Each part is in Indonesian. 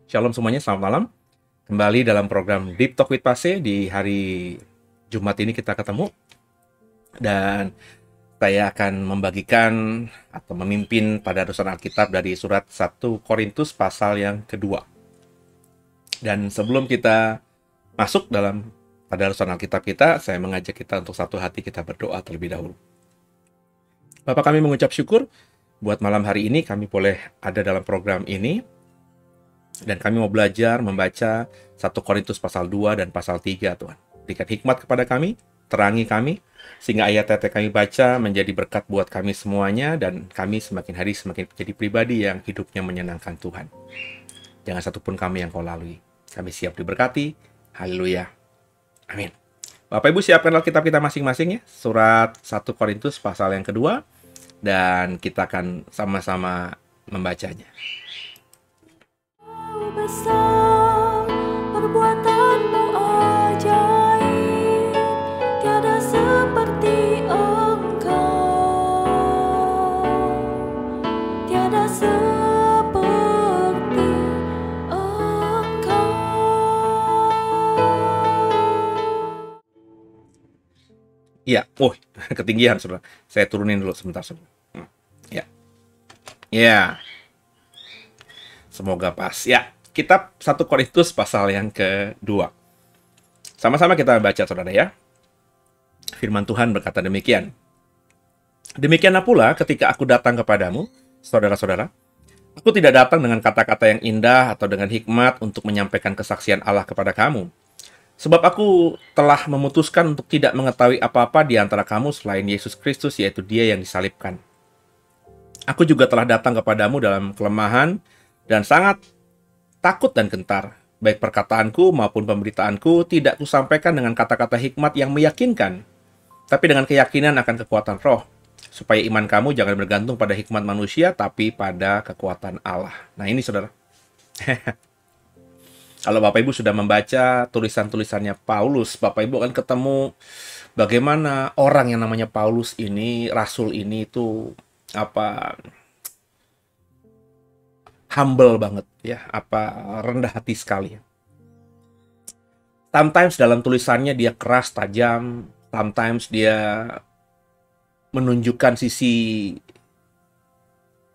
Shalom semuanya, selamat malam. Kembali dalam program Deep Talk with Pase. Di hari Jumat ini kita ketemu. Dan saya akan membagikan atau memimpin pada dosen Alkitab dari surat 1 Korintus pasal yang kedua. Dan sebelum kita masuk dalam pada dosen Alkitab kita, saya mengajak kita untuk satu hati kita berdoa terlebih dahulu. Bapak, kami mengucap syukur buat malam hari ini kami boleh ada dalam program ini. Dan kami mau belajar membaca 1 Korintus pasal 2 dan pasal 3, Tuhan. Berikan hikmat kepada kami, terangi kami, sehingga ayat-ayat yang kami baca menjadi berkat buat kami semuanya, dan kami semakin hari semakin menjadi pribadi yang hidupnya menyenangkan Tuhan. Jangan satupun kami yang kau lalui. Kami siap diberkati. Haleluya. Amin. Bapak Ibu siapkan Alkitab kita masing-masing ya. Surat 1 Korintus pasal yang kedua. Dan kita akan sama-sama membacanya. Besar perbuatanmu ajaib, tiada seperti Engkau, tiada seperti Engkau. Iya, ketinggian saudara. Saya turunin dulu sebentar saudara. Ya, ya, semoga pas. Ya. Kitab 1 Korintus pasal yang kedua. Sama-sama kita baca, saudara ya. Firman Tuhan berkata demikian. Demikianlah pula ketika aku datang kepadamu, saudara-saudara, aku tidak datang dengan kata-kata yang indah atau dengan hikmat untuk menyampaikan kesaksian Allah kepada kamu. Sebab aku telah memutuskan untuk tidak mengetahui apa-apa di antara kamu selain Yesus Kristus, yaitu Dia yang disalibkan. Aku juga telah datang kepadamu dalam kelemahan dan sangat takut dan gentar. Baik perkataanku maupun pemberitaanku tidak kusampaikan dengan kata-kata hikmat yang meyakinkan, tapi dengan keyakinan akan kekuatan roh, supaya iman kamu jangan bergantung pada hikmat manusia, tapi pada kekuatan Allah. Nah ini saudara. Kalau Bapak Ibu sudah membaca tulisan-tulisannya Paulus, Bapak Ibu akan ketemu bagaimana orang yang namanya Paulus ini, Rasul ini itu humble banget ya, rendah hati sekali. Sometimes dalam tulisannya dia keras, tajam, sometimes dia menunjukkan sisi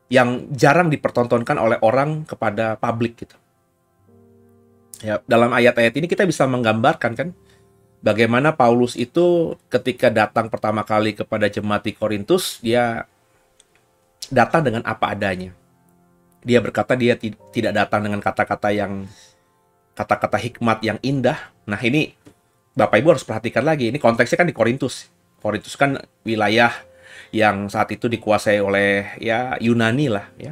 yang jarang dipertontonkan oleh orang kepada publik gitu. Ya, dalam ayat-ayat ini kita bisa menggambarkan kan bagaimana Paulus itu ketika datang pertama kali kepada jemaat di Korintus, dia datang dengan apa adanya. Dia berkata dia tidak datang dengan kata-kata hikmat yang indah. Nah ini Bapak Ibu harus perhatikan lagi. Ini konteksnya kan di Korintus. Korintus kan wilayah yang saat itu dikuasai oleh ya Yunani lah ya.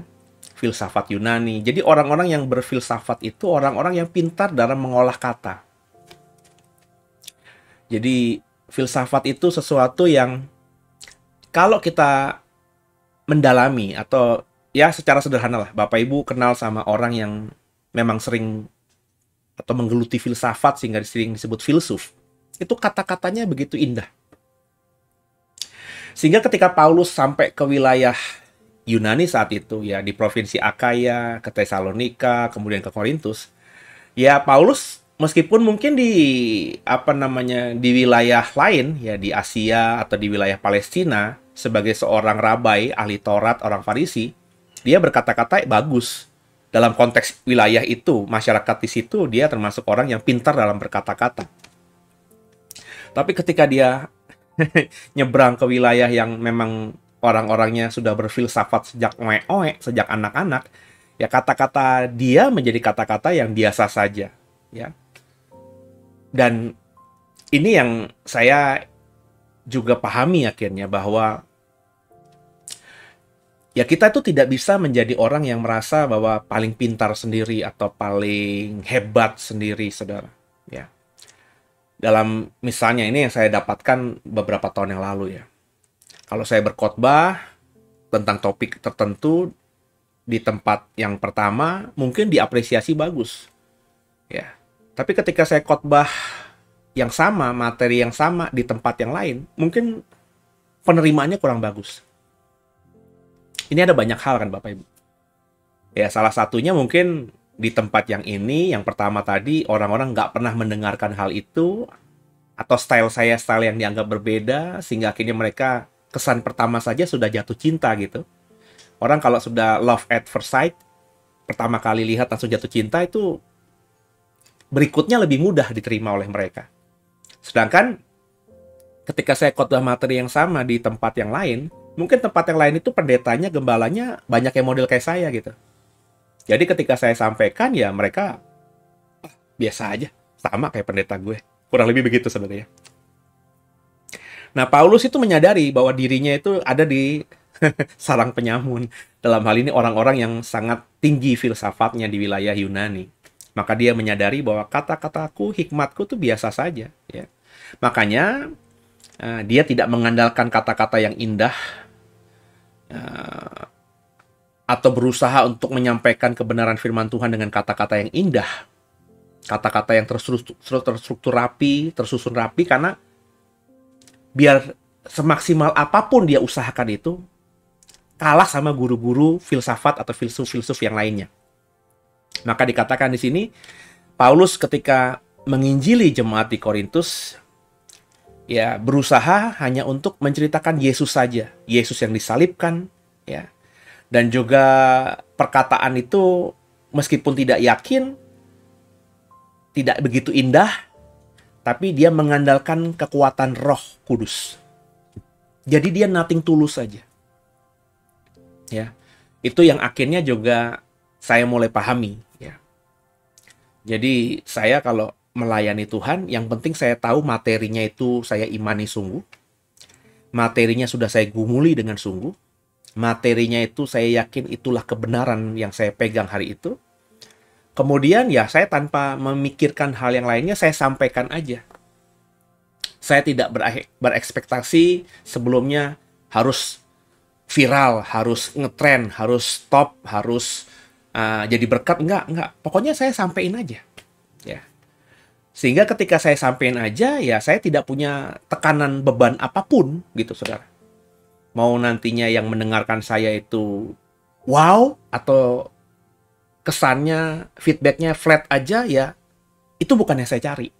Filsafat Yunani. Jadi orang-orang yang berfilsafat itu orang-orang yang pintar dalam mengolah kata. Jadi filsafat itu sesuatu yang kalau kita mendalami atau ya secara sederhana lah, Bapak Ibu kenal sama orang yang memang sering atau menggeluti filsafat sehingga sering disebut filsuf. Itu kata-katanya begitu indah. Sehingga ketika Paulus sampai ke wilayah Yunani saat itu ya di provinsi Akaya, ke Tesalonika, kemudian ke Korintus, ya Paulus meskipun mungkin di di wilayah lain ya di Asia atau di wilayah Palestina sebagai seorang rabai, ahli Taurat, orang Farisi, dia berkata-kata bagus. Dalam konteks wilayah itu, masyarakat di situ, dia termasuk orang yang pintar dalam berkata-kata. Tapi ketika dia nyebrang ke wilayah yang memang orang-orangnya sudah berfilsafat sejak sejak anak-anak, ya kata-kata dia menjadi kata-kata yang biasa saja. Ya. Dan ini yang saya juga pahami akhirnya bahwa Ya kita itu tidak bisa menjadi orang yang merasa bahwa paling pintar sendiri atau paling hebat sendiri, saudara. Ya. Dalam misalnya ini yang saya dapatkan beberapa tahun yang lalu ya. Kalau saya berkhotbah tentang topik tertentu di tempat yang pertama, mungkin diapresiasi bagus. Ya. Tapi ketika saya khotbah yang sama, materi yang sama di tempat yang lain, mungkin penerimaannya kurang bagus. Ini ada banyak hal kan Bapak Ibu. Ya salah satunya mungkin di tempat yang ini, yang pertama tadi, orang-orang nggak pernah mendengarkan hal itu, atau style yang dianggap berbeda, sehingga akhirnya mereka kesan pertama saja sudah jatuh cinta gitu. Orang kalau sudah love at first sight, pertama kali lihat langsung jatuh cinta, itu berikutnya lebih mudah diterima oleh mereka. Sedangkan ketika saya khotbah materi yang sama di tempat yang lain, mungkin tempat yang lain itu pendetanya, gembalanya banyak yang model kayak saya gitu. Jadi ketika saya sampaikan ya mereka biasa aja, sama kayak pendeta gue. Kurang lebih begitu sebenarnya. Nah, Paulus itu menyadari bahwa dirinya itu ada di sarang penyamun. Dalam hal ini orang-orang yang sangat tinggi filsafatnya di wilayah Yunani. Maka dia menyadari bahwa kata-kataku, hikmatku tuh biasa saja. Ya. Makanya dia tidak mengandalkan kata-kata yang indah atau berusaha untuk menyampaikan kebenaran firman Tuhan dengan kata-kata yang indah. Kata-kata yang terstruktur rapi, tersusun rapi, karena biar semaksimal apapun dia usahakan itu, kalah sama guru-guru filsafat atau filsuf-filsuf yang lainnya. Maka dikatakan di sini, Paulus ketika menginjili jemaat di Korintus, ya berusaha hanya untuk menceritakan Yesus saja, Yesus yang disalibkan, ya. Dan juga perkataan itu meskipun tidak yakin, tidak begitu indah, tapi dia mengandalkan kekuatan Roh Kudus. Jadi dia nothing tulus saja. Ya. Itu yang akhirnya juga saya mulai pahami, ya. Jadi saya kalau melayani Tuhan, yang penting saya tahu materinya itu saya imani sungguh. Materinya sudah saya gumuli dengan sungguh. Materinya itu saya yakin itulah kebenaran yang saya pegang hari itu. Kemudian ya saya tanpa memikirkan hal yang lainnya, saya sampaikan aja. Saya tidak berekspektasi sebelumnya harus viral, harus ngetrend, harus top, harus jadi berkat. Enggak. Pokoknya saya sampein aja. Ya. Sehingga ketika saya sampein aja, ya saya tidak punya tekanan beban apapun gitu, saudara. Mau nantinya yang mendengarkan saya itu wow, atau kesannya, feedbacknya flat aja, ya itu bukan yang saya cari.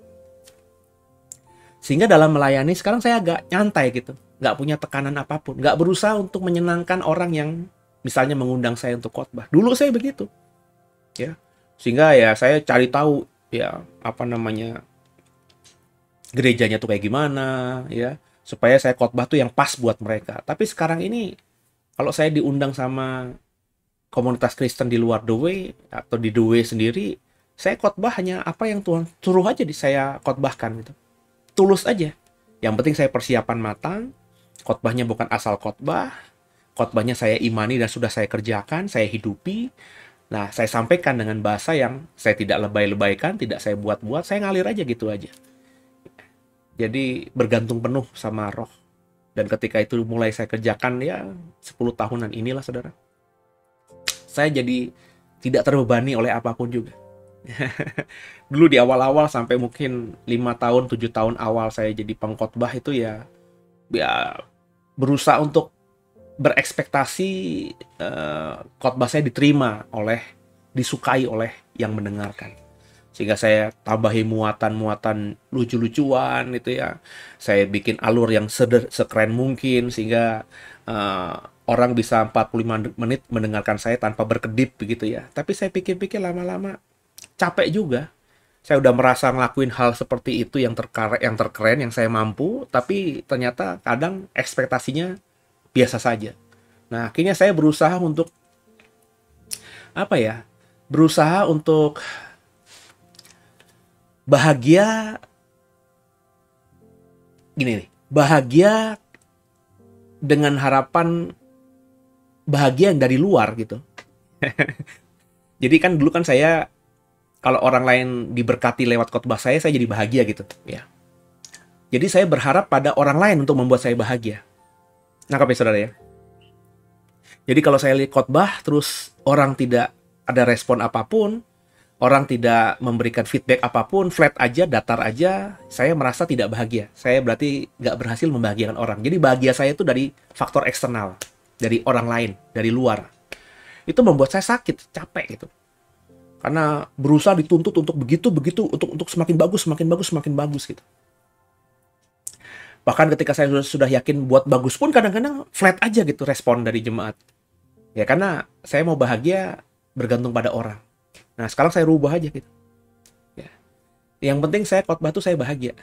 Sehingga dalam melayani sekarang saya agak nyantai gitu, nggak punya tekanan apapun, nggak berusaha untuk menyenangkan orang yang misalnya mengundang saya untuk khotbah. Dulu saya begitu, ya. Sehingga ya saya cari tahu ya apa namanya gerejanya tuh kayak gimana, ya, supaya saya khotbah tuh yang pas buat mereka. Tapi sekarang ini kalau saya diundang sama komunitas Kristen di luar The Way atau di The Way sendiri, saya khotbah hanya apa yang Tuhan suruh aja saya khotbahkan gitu. Tulus aja. Yang penting saya persiapan matang, khotbahnya bukan asal khotbah, khotbahnya saya imani dan sudah saya kerjakan, saya hidupi. Nah, saya sampaikan dengan bahasa yang saya tidak lebay-lebaykan, tidak saya buat-buat, saya ngalir aja gitu aja. Jadi bergantung penuh sama Roh. Dan ketika itu mulai saya kerjakan ya 10 tahunan inilah, saudara. Saya jadi tidak terbebani oleh apapun juga. Dulu di awal-awal sampai mungkin 5 tahun, 7 tahun awal saya jadi pengkhotbah itu ya berusaha untuk berekspektasi khotbah saya disukai oleh yang mendengarkan. Sehingga saya tambahi muatan-muatan lucu-lucuan gitu ya. Saya bikin alur yang sekeren mungkin sehingga orang bisa 45 menit mendengarkan saya tanpa berkedip begitu ya. Tapi saya pikir-pikir lama-lama capek juga. Saya udah merasa ngelakuin hal seperti itu yang terkeren, yang saya mampu, tapi ternyata kadang ekspektasinya biasa saja. Nah, akhirnya saya berusaha untuk berusaha untuk bahagia gini nih, bahagia dengan harapan bahagia yang dari luar gitu. Jadi kan dulu kan saya, kalau orang lain diberkati lewat khotbah saya jadi bahagia gitu ya. Jadi saya berharap pada orang lain untuk membuat saya bahagia. Nangkap ya saudara ya? Jadi kalau saya lihat khotbah terus orang tidak ada respon apapun, orang tidak memberikan feedback apapun, flat aja, datar aja, saya merasa tidak bahagia. Saya berarti nggak berhasil membahagiakan orang. Jadi bahagia saya itu dari faktor eksternal, dari orang lain, dari luar. Itu membuat saya sakit, capek gitu. Karena berusaha dituntut untuk begitu, untuk semakin bagus gitu. Bahkan ketika saya sudah yakin buat bagus pun kadang-kadang flat aja gitu respon dari jemaat. Ya karena saya mau bahagia bergantung pada orang. Nah sekarang saya rubah aja gitu. Ya. Yang penting saya khotbah tuh saya bahagia.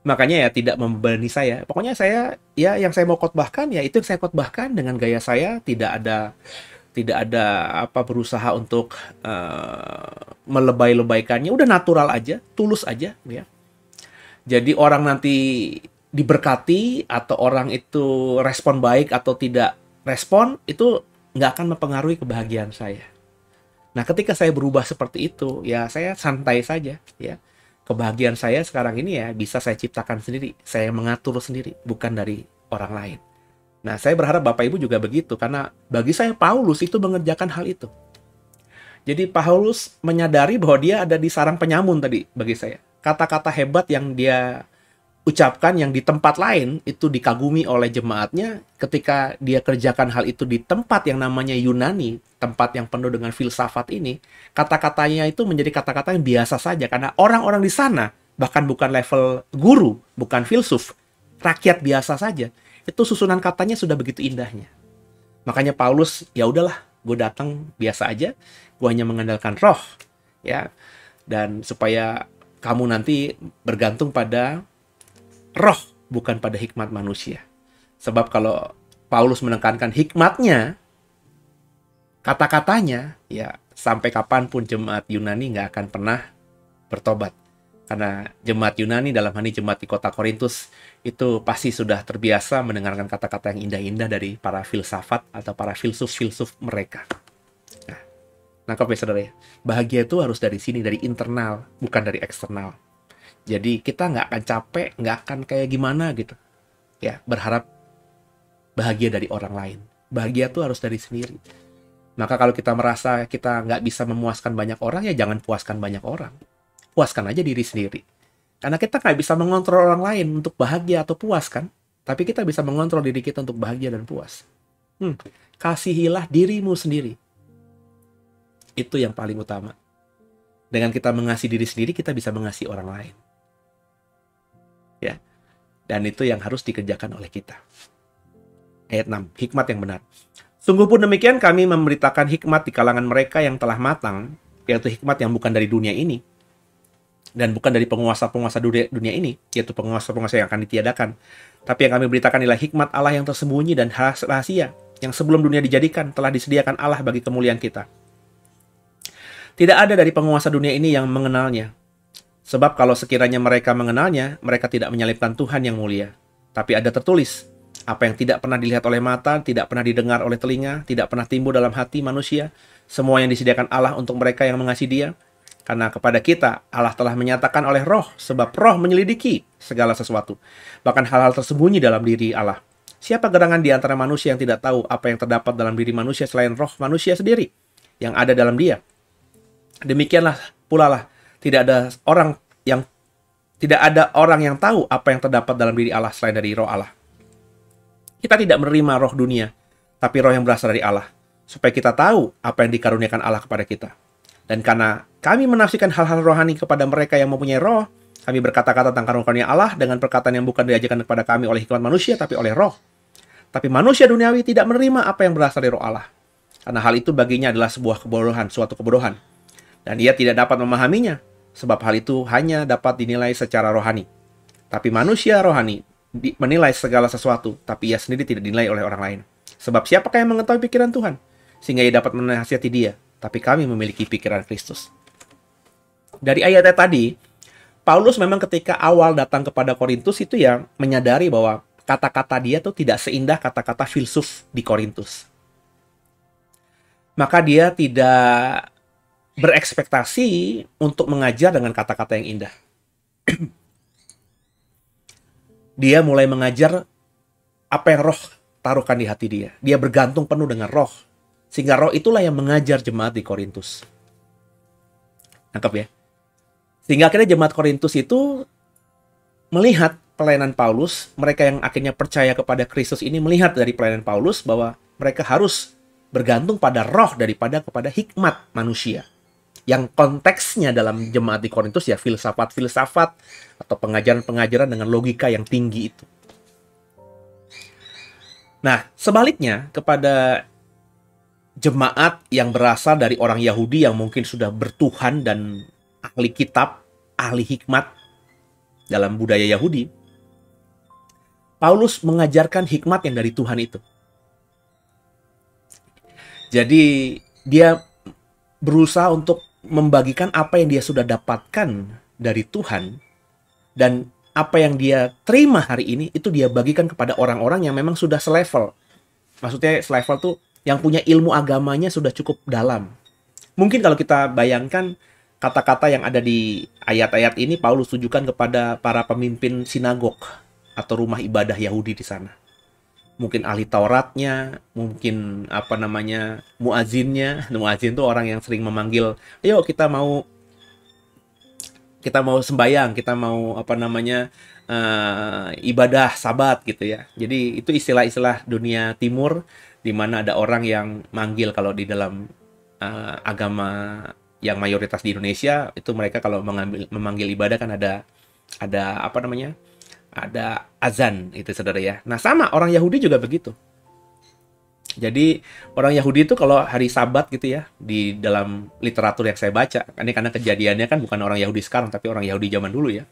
Makanya ya tidak membebani saya. Pokoknya saya ya yang saya mau khotbahkan ya itu yang saya khotbahkan dengan gaya saya, tidak ada apa berusaha untuk melebay-lebaykannya, udah natural aja, tulus aja ya. Jadi orang nanti diberkati atau orang itu respon baik atau tidak respon itu nggak akan mempengaruhi kebahagiaan saya. Nah, ketika saya berubah seperti itu, ya saya santai saja ya. Kebahagiaan saya sekarang ini ya bisa saya ciptakan sendiri, saya mengatur sendiri, bukan dari orang lain. Nah, saya berharap Bapak Ibu juga begitu, karena bagi saya Paulus itu mengerjakan hal itu. Jadi Paulus menyadari bahwa dia ada di sarang penyamun tadi bagi saya. Kata-kata hebat yang dia ucapkan yang di tempat lain itu dikagumi oleh jemaatnya, ketika dia kerjakan hal itu di tempat yang namanya Yunani, tempat yang penuh dengan filsafat ini, kata-katanya itu menjadi kata-kata yang biasa saja, karena orang-orang di sana, bahkan bukan level guru, bukan filsuf, rakyat biasa saja, itu susunan katanya sudah begitu indahnya. Makanya Paulus, ya udahlah, gue datang biasa aja, gue hanya mengandalkan roh, ya, dan supaya kamu nanti bergantung pada roh, bukan pada hikmat manusia. Sebab kalau Paulus menekankan hikmatnya, kata-katanya, ya sampai kapanpun jemaat Yunani nggak akan pernah bertobat. Karena jemaat Yunani, dalam hal ini jemaat di kota Korintus, itu pasti sudah terbiasa mendengarkan kata-kata yang indah-indah dari para filsafat atau para filsuf-filsuf mereka. Nah, nangkap ya saudara ya? Bahagia itu harus dari sini, dari internal, bukan dari eksternal. Jadi kita nggak akan capek, nggak akan kayak gimana gitu. Ya, berharap bahagia dari orang lain. Bahagia itu harus dari sendiri. Maka kalau kita merasa kita nggak bisa memuaskan banyak orang, ya jangan puaskan banyak orang. Puaskan aja diri sendiri. Karena kita nggak bisa mengontrol orang lain untuk bahagia atau puas kan. Tapi kita bisa mengontrol diri kita untuk bahagia dan puas. Kasihilah dirimu sendiri. Itu yang paling utama. Dengan kita mengasihi diri sendiri, kita bisa mengasihi orang lain. Ya. Dan itu yang harus dikerjakan oleh kita. Ayat 6, hikmat yang benar. Sungguh pun demikian kami memberitakan hikmat di kalangan mereka yang telah matang, yaitu hikmat yang bukan dari dunia ini, dan bukan dari penguasa-penguasa dunia ini, yaitu penguasa-penguasa yang akan ditiadakan. Tapi yang kami beritakan adalah hikmat Allah yang tersembunyi dan rahasia, yang sebelum dunia dijadikan telah disediakan Allah bagi kemuliaan kita. Tidak ada dari penguasa dunia ini yang mengenalnya. Sebab kalau sekiranya mereka mengenalnya, mereka tidak menyalibkan Tuhan yang mulia. Tapi ada tertulis, apa yang tidak pernah dilihat oleh mata, tidak pernah didengar oleh telinga, tidak pernah timbul dalam hati manusia, semua yang disediakan Allah untuk mereka yang mengasihi Dia. Karena kepada kita, Allah telah menyatakan oleh roh, sebab roh menyelidiki segala sesuatu. Bahkan hal-hal tersembunyi dalam diri Allah. Siapa gerangan di antara manusia yang tidak tahu apa yang terdapat dalam diri manusia selain roh manusia sendiri yang ada dalam dia? Demikianlah pula lah, tidak ada orang yang tahu apa yang terdapat dalam diri Allah selain dari roh Allah. Kita tidak menerima roh dunia, tapi roh yang berasal dari Allah, supaya kita tahu apa yang dikaruniakan Allah kepada kita. Dan karena kami menafsirkan hal-hal rohani kepada mereka yang mempunyai roh, kami berkata-kata tentang karunia Allah dengan perkataan yang bukan diajarkan kepada kami oleh hikmat manusia, tapi oleh roh. Tapi manusia duniawi tidak menerima apa yang berasal dari roh Allah. Karena hal itu baginya adalah sebuah kebodohan, suatu kebodohan. Dan ia tidak dapat memahaminya, sebab hal itu hanya dapat dinilai secara rohani. Tapi manusia rohani menilai segala sesuatu, tapi ia sendiri tidak dinilai oleh orang lain. Sebab siapakah yang mengetahui pikiran Tuhan? Sehingga ia dapat menasihati dia. Tapi kami memiliki pikiran Kristus. Dari ayatnya tadi, Paulus memang ketika awal datang kepada Korintus itu ya menyadari bahwa kata-kata dia tuh tidak seindah kata-kata filsuf di Korintus. maka dia tidak berekspektasi untuk mengajar dengan kata-kata yang indah. Dia mulai mengajar apa yang roh taruhkan di hati dia. Dia bergantung penuh dengan roh. Sehingga roh itulah yang mengajar jemaat di Korintus. Nangkep ya? Sehingga akhirnya jemaat Korintus itu melihat pelayanan Paulus, mereka yang akhirnya percaya kepada Kristus ini melihat dari pelayanan Paulus bahwa mereka harus bergantung pada roh daripada kepada hikmat manusia. Yang konteksnya dalam jemaat di Korintus ya filsafat-filsafat atau pengajaran-pengajaran dengan logika yang tinggi itu. Nah, sebaliknya kepada jemaat yang berasal dari orang Yahudi yang mungkin sudah bertuhan dan ahli kitab, ahli hikmat dalam budaya Yahudi, Paulus mengajarkan hikmat yang dari Tuhan itu. Jadi dia berusaha untuk membagikan apa yang dia sudah dapatkan dari Tuhan, dan apa yang dia terima hari ini itu dia bagikan kepada orang-orang yang memang sudah selevel. Maksudnya selevel tuh yang punya ilmu agamanya sudah cukup dalam. Mungkin kalau kita bayangkan kata-kata yang ada di ayat-ayat ini Paulus tujukan kepada para pemimpin sinagog atau rumah ibadah Yahudi di sana. Mungkin ahli Tauratnya, mungkin muazinnya. Muazin itu orang yang sering memanggil, "Ayo kita mau sembayang, kita mau ibadah Sabat," gitu ya. Jadi itu istilah-istilah dunia timur di mana ada orang yang manggil. Kalau di dalam agama yang mayoritas di Indonesia itu mereka kalau memanggil ibadah kan ada ada azan itu saudara ya. Nah sama orang Yahudi juga begitu. Jadi orang Yahudi itu kalau hari Sabat gitu ya, di dalam literatur yang saya baca, ini karena kejadiannya kan bukan orang Yahudi sekarang tapi orang Yahudi zaman dulu ya.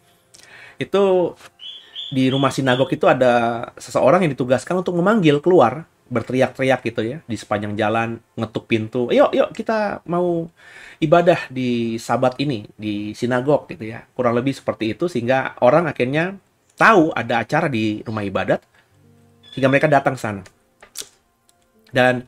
Itu di rumah sinagog itu ada seseorang yang ditugaskan untuk memanggil keluar, berteriak-teriak gitu ya di sepanjang jalan, ngetuk pintu. Yuk kita mau ibadah di Sabat ini di sinagog gitu ya. Kurang lebih seperti itu sehingga orang akhirnya tahu ada acara di rumah ibadat sehingga mereka datang sana. Dan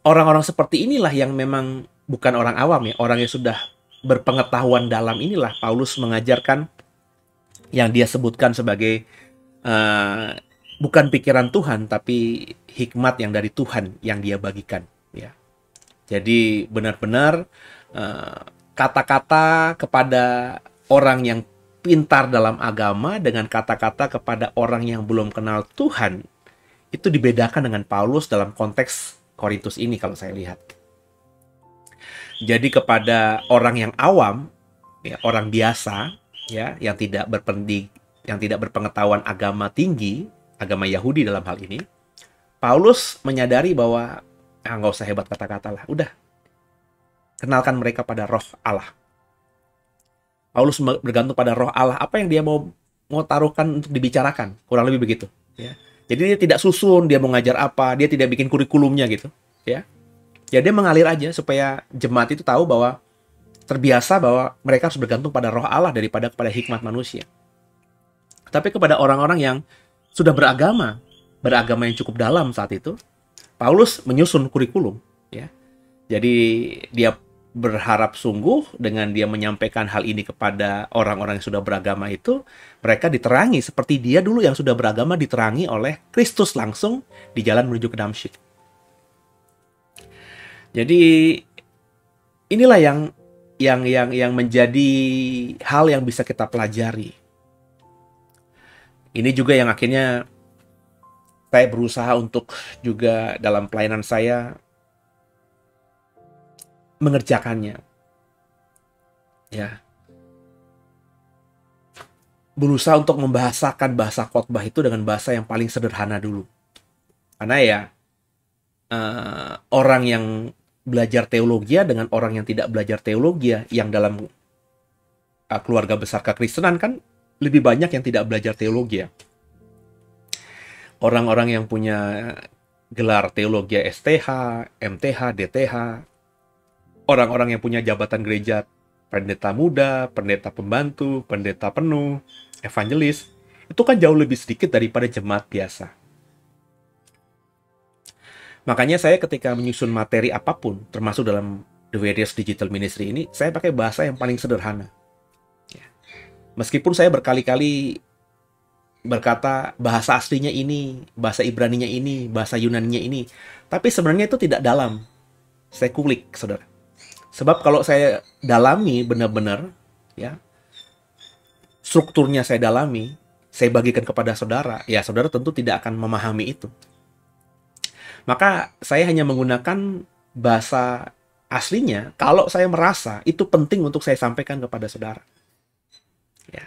orang-orang seperti inilah yang memang bukan orang awam ya, orang yang sudah berpengetahuan dalam inilah Paulus mengajarkan yang dia sebutkan sebagai bukan pikiran Tuhan tapi hikmat yang dari Tuhan yang dia bagikan ya. Jadi benar-benar kata-kata kepada orang yang pintar dalam agama dengan kata-kata kepada orang yang belum kenal Tuhan itu dibedakan dengan Paulus dalam konteks Korintus ini kalau saya lihat. Jadi kepada orang yang awam, ya, orang biasa, ya, yang tidak berpengetahuan agama tinggi, agama Yahudi dalam hal ini, Paulus menyadari bahwa nggak usah hebat kata-kata lah, udah kenalkan mereka pada Roh Allah. Paulus bergantung pada Roh Allah, apa yang dia mau taruhkan untuk dibicarakan, kurang lebih begitu. Ya. Jadi dia tidak susun, dia mau ngajar apa, dia tidak bikin kurikulumnya gitu. Ya, dia mengalir aja supaya jemaat itu tahu bahwa terbiasa bahwa mereka harus bergantung pada Roh Allah daripada kepada hikmat manusia. Tapi kepada orang-orang yang sudah beragama yang cukup dalam saat itu, Paulus menyusun kurikulum. Ya, jadi dia berharap sungguh dengan dia menyampaikan hal ini kepada orang-orang yang sudah beragama itu, mereka diterangi seperti dia dulu yang sudah beragama diterangi oleh Kristus langsung di jalan menuju ke Damsyik. Jadi inilah yang menjadi hal yang bisa kita pelajari. Ini juga yang akhirnya saya berusaha untuk juga dalam pelayanan saya mengerjakannya, ya, berusaha untuk membahasakan bahasa khotbah itu dengan bahasa yang paling sederhana dulu, karena ya orang yang belajar teologi dengan orang yang tidak belajar teologi yang dalam keluarga besar kekristenan kan lebih banyak yang tidak belajar teologi ya. Orang-orang yang punya gelar teologi STH, MTH, DTH, orang-orang yang punya jabatan gereja, pendeta muda, pendeta pembantu, pendeta penuh, evangelis, itu kan jauh lebih sedikit daripada jemaat biasa. Makanya saya ketika menyusun materi apapun, termasuk dalam The Various Digital Ministry ini, saya pakai bahasa yang paling sederhana. Ya. Meskipun saya berkali-kali berkata bahasa aslinya ini, bahasa Ibraninya ini, bahasa Yunaninya ini, tapi sebenarnya itu tidak dalam. Saya kulik, saudara. Sebab kalau saya dalami benar-benar, ya, strukturnya saya dalami, saya bagikan kepada saudara, ya saudara tentu tidak akan memahami itu. Maka saya hanya menggunakan bahasa aslinya kalau saya merasa itu penting untuk saya sampaikan kepada saudara. Ya.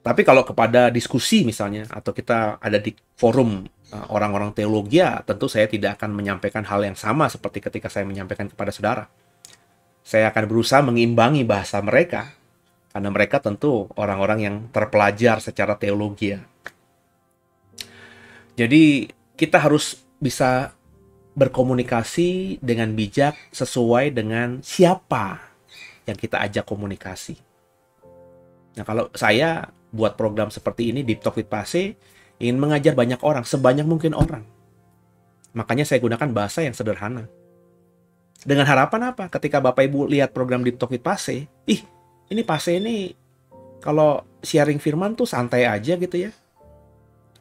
Tapi kalau kepada diskusi misalnya, atau kita ada di forum orang-orang teologi, ya tentu saya tidak akan menyampaikan hal yang sama seperti ketika saya menyampaikan kepada saudara. Saya akan berusaha mengimbangi bahasa mereka, karena mereka tentu orang-orang yang terpelajar secara teologi. Ya. Jadi kita harus bisa berkomunikasi dengan bijak sesuai dengan siapa yang kita ajak komunikasi. Nah, kalau saya buat program seperti ini, Deep Talk with Pase, ingin mengajar banyak orang, sebanyak mungkin orang. Makanya saya gunakan bahasa yang sederhana. Dengan harapan apa? Ketika Bapak Ibu lihat program Deep Talk with Pase, ini Pase ini kalau sharing firman tuh santai aja gitu ya.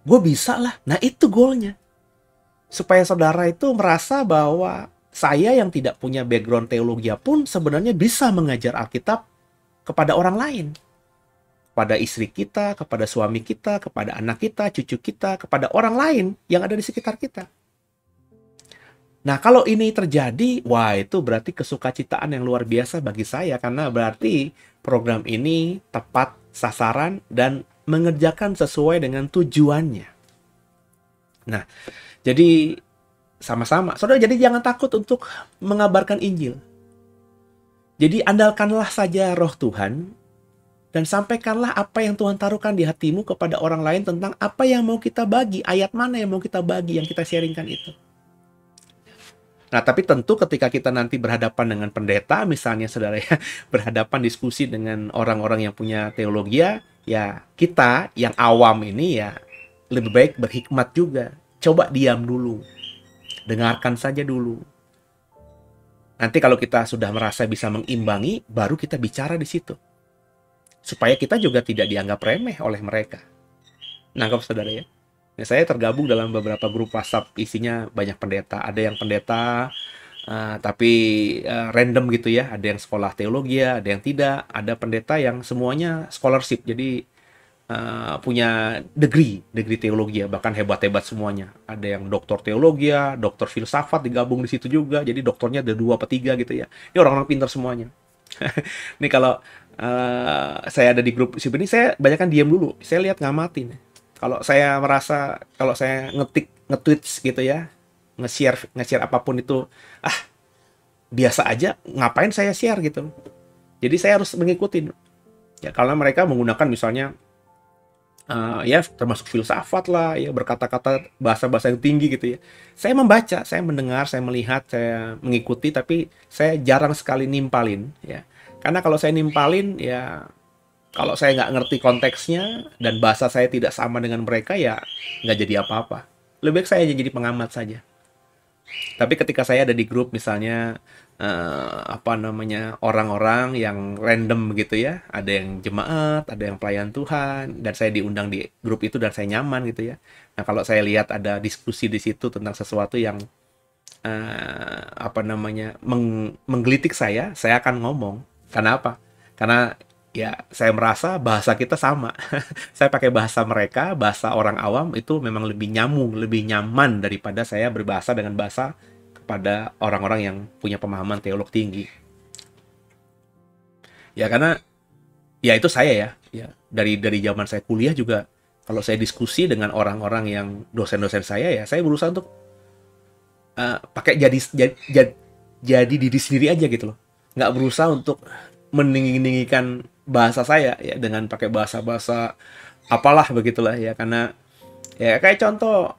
Gue bisa lah. Nah, itu goalnya. Supaya saudara itu merasa bahwa saya yang tidak punya background teologi pun sebenarnya bisa mengajar Alkitab kepada orang lain. Kepada istri kita, kepada suami kita, kepada anak kita, cucu kita, kepada orang lain yang ada di sekitar kita. Nah, kalau ini terjadi, wah itu berarti kesukacitaan yang luar biasa bagi saya. Karena berarti program ini tepat sasaran dan mengerjakan sesuai dengan tujuannya. Nah, jadi sama-sama, saudara, jadi jangan takut untuk mengabarkan Injil. Jadi andalkanlah saja roh Tuhan dan sampaikanlah apa yang Tuhan taruhkan di hatimu kepada orang lain tentang apa yang mau kita bagi, ayat mana yang mau kita bagi, yang kita sharingkan itu. Nah, tapi tentu ketika kita nanti berhadapan dengan pendeta, misalnya saudara ya, berhadapan diskusi dengan orang-orang yang punya teologi, ya kita yang awam ini ya lebih baik berhikmat juga. Coba diam dulu. Dengarkan saja dulu. Nanti kalau kita sudah merasa bisa mengimbangi, baru kita bicara di situ. Supaya kita juga tidak dianggap remeh oleh mereka. Nangkap saudara ya? Nah, saya tergabung dalam beberapa grup WhatsApp, isinya banyak pendeta. Ada yang pendeta, tapi random gitu ya. Ada yang sekolah teologi, ada yang tidak. Ada pendeta yang semuanya scholarship. Jadi punya degree teologi ya, bahkan hebat-hebat semuanya. Ada yang doktor teologi, doktor filsafat digabung di situ juga. Jadi doktornya ada 2 atau 3 gitu ya. Ini orang-orang pintar semuanya. Ini kalau saya ada di grup ini, saya banyakan diam dulu. Saya lihat, ngamatin. Kalau saya merasa, kalau saya nge-tweet gitu ya, nge-share apapun itu, biasa aja, ngapain saya share gitu. Jadi saya harus mengikuti. Ya, karena mereka menggunakan misalnya ya termasuk filsafat lah, ya berkata-kata bahasa-bahasa yang tinggi gitu ya. Saya membaca, saya mendengar, saya melihat, saya mengikuti, tapi saya jarang sekali nimpalin ya. Karena kalau saya nimpalin ya, kalau saya nggak ngerti konteksnya dan bahasa saya tidak sama dengan mereka, ya nggak jadi apa-apa. Lebih baik saya jadi pengamat saja. Tapi ketika saya ada di grup misalnya orang-orang yang random gitu ya, ada yang jemaat, ada yang pelayan Tuhan, dan saya diundang di grup itu dan saya nyaman gitu ya. Nah, kalau saya lihat ada diskusi di situ tentang sesuatu yang menggelitik saya akan ngomong. Karena apa? Karena ya saya merasa bahasa kita sama. Saya pakai bahasa mereka, bahasa orang awam itu memang lebih nyambung, lebih nyaman daripada saya berbahasa dengan bahasa pada orang-orang yang punya pemahaman teolog tinggi. Ya karena ya itu saya ya dari zaman saya kuliah juga, kalau saya diskusi dengan orang-orang yang dosen-dosen saya, ya saya berusaha untuk pakai jadi diri sendiri aja gitu loh. Nggak berusaha untuk meninggi-ninggikan bahasa saya ya dengan pakai bahasa-bahasa apalah begitulah ya. Karena ya kayak contoh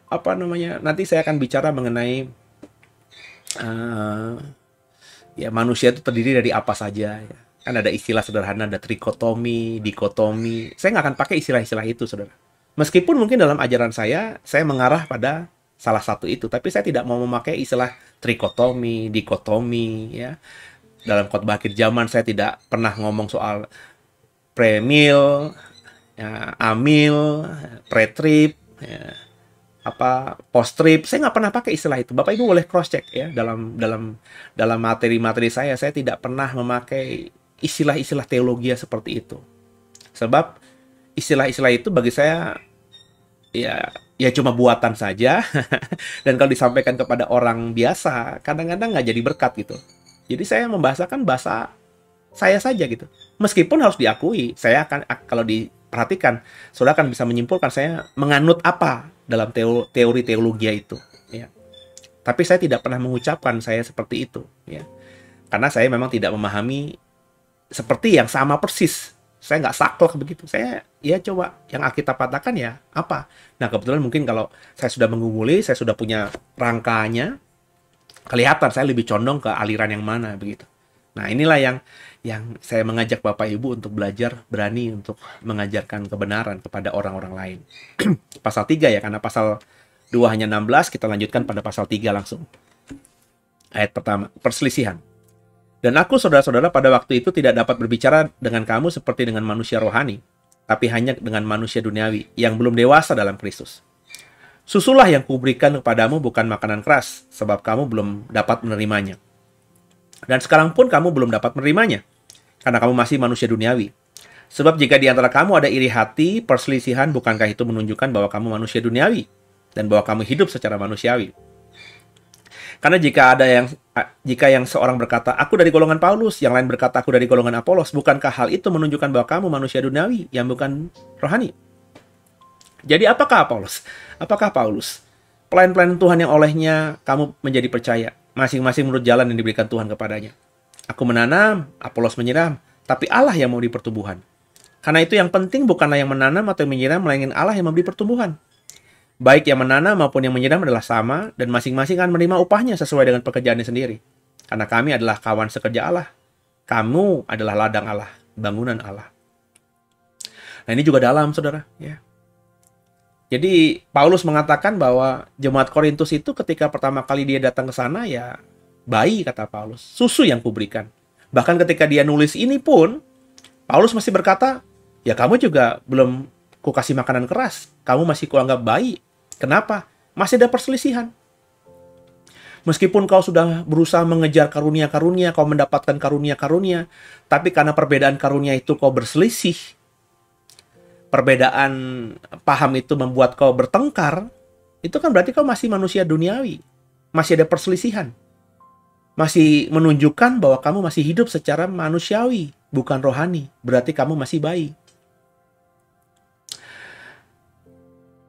nanti saya akan bicara mengenai ya manusia itu terdiri dari apa saja ya. Kan ada istilah sederhana, ada trikotomi, dikotomi. Saya nggak akan pakai istilah-istilah itu, saudara. Meskipun mungkin dalam ajaran saya mengarah pada salah satu itu, tapi saya tidak mau memakai istilah trikotomi, dikotomi, ya. Dalam khotbah akhir zaman saya tidak pernah ngomong soal premil, ya, amil, pretrip, ya, post trip. Saya nggak pernah pakai istilah itu. Bapak Ibu boleh cross check ya dalam materi-materi saya tidak pernah memakai istilah-istilah teologi seperti itu. Sebab istilah-istilah itu bagi saya ya cuma buatan saja. Dan kalau disampaikan kepada orang biasa, kadang-kadang nggak jadi berkat gitu. Jadi saya membahasakan bahasa saya saja gitu. Meskipun harus diakui, saya akan, kalau diperhatikan, saudara akan bisa menyimpulkan saya menganut apa dalam teori teologi itu. Ya. Tapi saya tidak pernah mengucapkan saya seperti itu. Ya. Karena saya memang tidak memahami seperti yang sama persis. Saya nggak saklek begitu. Saya coba yang Alkitab katakan ya apa. Nah kebetulan mungkin kalau saya sudah mengumuli, saya sudah punya rangkanya, kelihatan saya lebih condong ke aliran yang mana begitu. Nah inilah yang saya mengajak Bapak Ibu untuk belajar berani untuk mengajarkan kebenaran kepada orang-orang lain. Pasal 3 ya, karena pasal 2 hanya 16, kita lanjutkan pada pasal 3 langsung. Ayat pertama, perselisihan. Dan aku, saudara-saudara, pada waktu itu tidak dapat berbicara dengan kamu seperti dengan manusia rohani, tapi hanya dengan manusia duniawi, yang belum dewasa dalam Kristus. Susulah yang kuberikan kepadamu bukan makanan keras, sebab kamu belum dapat menerimanya. Dan sekarang pun kamu belum dapat menerimanya, karena kamu masih manusia duniawi. Sebab jika di antara kamu ada iri hati, perselisihan, bukankah itu menunjukkan bahwa kamu manusia duniawi, dan bahwa kamu hidup secara manusiawi? Karena jika yang seorang berkata, aku dari golongan Paulus, yang lain berkata, aku dari golongan Apolos, bukankah hal itu menunjukkan bahwa kamu manusia duniawi yang bukan rohani? Jadi apakah Paulus? Pelayan-pelayan Tuhan yang olehnya kamu menjadi percaya, masing-masing menurut jalan yang diberikan Tuhan kepadanya. Aku menanam, Apolos menyiram, tapi Allah yang memberi pertumbuhan. Karena itu yang penting bukanlah yang menanam atau yang menyiram, melainkan Allah yang memberi pertumbuhan. Baik yang menanam maupun yang menyiram adalah sama, dan masing-masing akan menerima upahnya sesuai dengan pekerjaannya sendiri. Karena kami adalah kawan sekerja Allah. Kamu adalah ladang Allah, bangunan Allah. Nah ini juga dalam, saudara. Ya. Jadi Paulus mengatakan bahwa jemaat Korintus itu ketika pertama kali dia datang ke sana, ya bayi, kata Paulus, susu yang kuberikan. Bahkan ketika dia nulis ini pun, Paulus masih berkata, ya kamu juga belum kukasih makanan keras, kamu masih kuanggap bayi. Kenapa? Masih ada perselisihan. Meskipun kau sudah berusaha mengejar karunia-karunia, kau mendapatkan karunia-karunia, tapi karena perbedaan karunia itu kau berselisih, perbedaan paham itu membuat kau bertengkar, itu kan berarti kau masih manusia duniawi. Masih ada perselisihan. Masih menunjukkan bahwa kamu masih hidup secara manusiawi, bukan rohani. Berarti kamu masih bayi.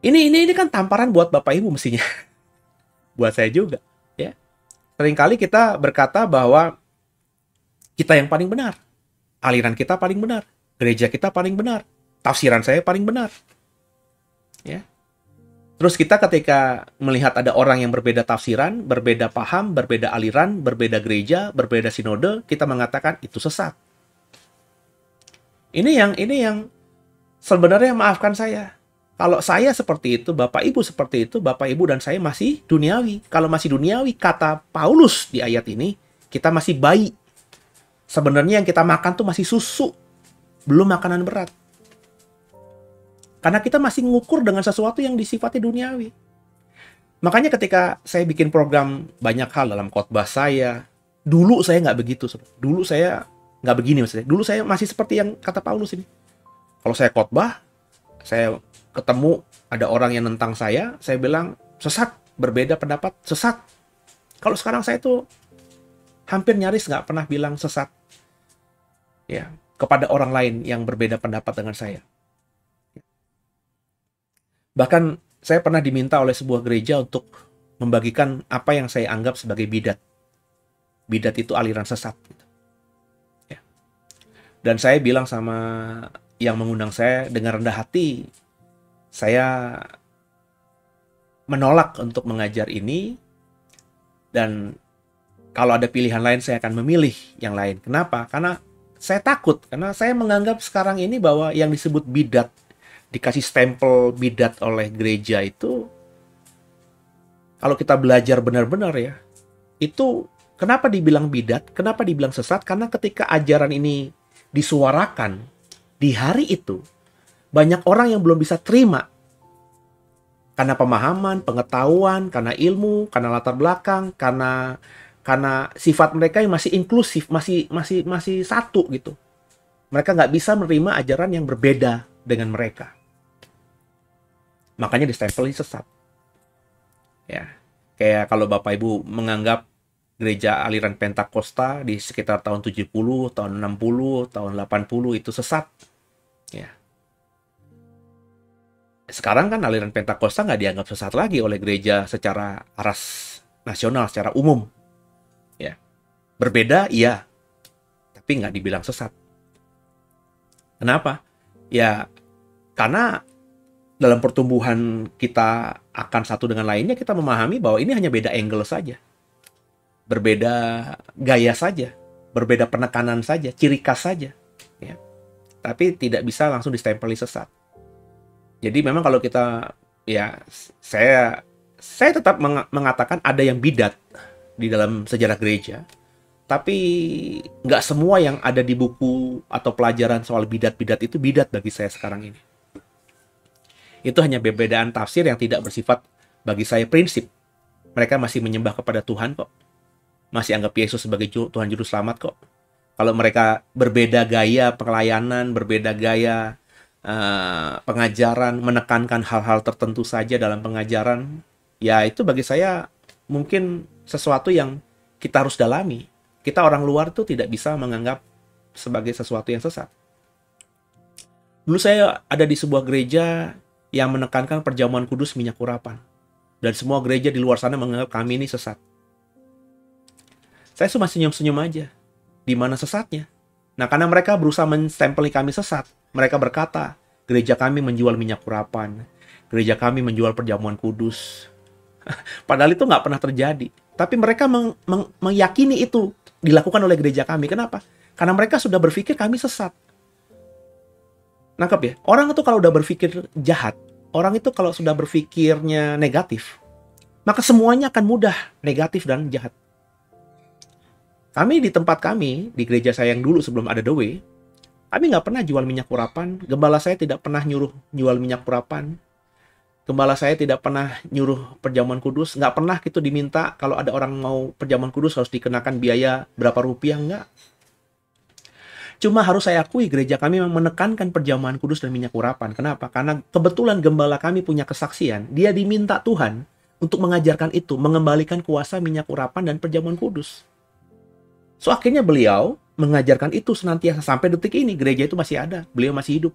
Ini kan tamparan buat Bapak Ibu mestinya. Buat saya juga, ya. Seringkali kita berkata bahwa kita yang paling benar. Aliran kita paling benar. Gereja kita paling benar. Tafsiran saya paling benar. Ya. Terus kita ketika melihat ada orang yang berbeda tafsiran, berbeda paham, berbeda aliran, berbeda gereja, berbeda sinode, kita mengatakan itu sesat. Ini yang sebenarnya maafkan saya. Kalau saya seperti itu, Bapak Ibu seperti itu, Bapak Ibu dan saya masih duniawi. Kalau masih duniawi, kata Paulus di ayat ini, kita masih bayi. Sebenarnya yang kita makan tuh masih susu, belum makanan berat. Karena kita masih ngukur dengan sesuatu yang disifati duniawi. Makanya ketika saya bikin program banyak hal dalam khotbah saya, dulu saya nggak begitu. Dulu saya nggak begini maksudnya. Dulu saya masih seperti yang kata Paulus ini. Kalau saya khotbah, saya ketemu ada orang yang nentang saya bilang sesat, berbeda pendapat, sesat. Kalau sekarang saya tuh hampir nyaris nggak pernah bilang sesat ya kepada orang lain yang berbeda pendapat dengan saya. Bahkan saya pernah diminta oleh sebuah gereja untuk membagikan apa yang saya anggap sebagai bidat. Bidat itu aliran sesat. Ya. Dan saya bilang sama yang mengundang saya dengan rendah hati, saya menolak untuk mengajar ini, dan kalau ada pilihan lain saya akan memilih yang lain. Kenapa? Karena saya takut, karena saya menganggap sekarang ini bahwa yang disebut bidat, dikasih stempel bidat oleh gereja itu kalau kita belajar benar-benar ya, itu kenapa dibilang bidat, kenapa dibilang sesat? Karena ketika ajaran ini disuarakan di hari itu, banyak orang yang belum bisa terima karena pemahaman, pengetahuan, karena ilmu, karena latar belakang, karena sifat mereka yang masih inklusif, masih satu gitu. Mereka nggak bisa menerima ajaran yang berbeda dengan mereka. Makanya distempeli sesat. Ya, kayak kalau Bapak Ibu menganggap gereja aliran Pentakosta di sekitar tahun 70, tahun 60, tahun 80 itu sesat. Ya. Sekarang kan aliran Pentakosta nggak dianggap sesat lagi oleh gereja secara aras nasional, secara umum. Ya. Berbeda, iya. Tapi nggak dibilang sesat. Kenapa? Ya, karena dalam pertumbuhan kita akan satu dengan lainnya, kita memahami bahwa ini hanya beda angle saja. Berbeda gaya saja, berbeda penekanan saja, ciri khas saja, ya. Tapi tidak bisa langsung distempeli sesat. Jadi memang kalau kita, ya saya tetap mengatakan ada yang bidat di dalam sejarah gereja, tapi nggak semua yang ada di buku atau pelajaran soal bidat-bidat itu bidat bagi saya sekarang ini. Itu hanya perbedaan tafsir yang tidak bersifat bagi saya prinsip. Mereka masih menyembah kepada Tuhan kok. Masih anggap Yesus sebagai Tuhan Juru Selamat kok. Kalau mereka berbeda gaya pelayanan, berbeda gaya pengajaran, menekankan hal-hal tertentu saja dalam pengajaran, ya itu bagi saya mungkin sesuatu yang kita harus dalami. Kita orang luar tuh tidak bisa menganggap sebagai sesuatu yang sesat. Dulu saya ada di sebuah gereja yang menekankan perjamuan kudus minyak urapan. Dan semua gereja di luar sana menganggap kami ini sesat. Saya cuma senyum-senyum aja. Di mana sesatnya? Nah, karena mereka berusaha menstempeli kami sesat. Mereka berkata, gereja kami menjual minyak urapan. Gereja kami menjual perjamuan kudus. Padahal itu nggak pernah terjadi. Tapi mereka meyakini itu dilakukan oleh gereja kami. Kenapa? Karena mereka sudah berpikir kami sesat. Nangkep ya? Orang itu kalau udah berpikir jahat, orang itu kalau sudah berpikirnya negatif, maka semuanya akan mudah negatif dan jahat. Kami di tempat kami, di gereja saya yang dulu sebelum ada The Way, kami nggak pernah jual minyak urapan. Gembala saya tidak pernah nyuruh jual minyak urapan. Gembala saya tidak pernah nyuruh perjamuan kudus. Nggak pernah gitu diminta kalau ada orang mau perjamuan kudus harus dikenakan biaya berapa rupiah, nggak. Cuma harus saya akui gereja kami memang menekankan perjamuan kudus dan minyak urapan. Kenapa? Karena kebetulan gembala kami punya kesaksian. Dia diminta Tuhan untuk mengajarkan itu, mengembalikan kuasa minyak urapan dan perjamuan kudus. So akhirnya beliau mengajarkan itu senantiasa sampai detik ini. Gereja itu masih ada, beliau masih hidup.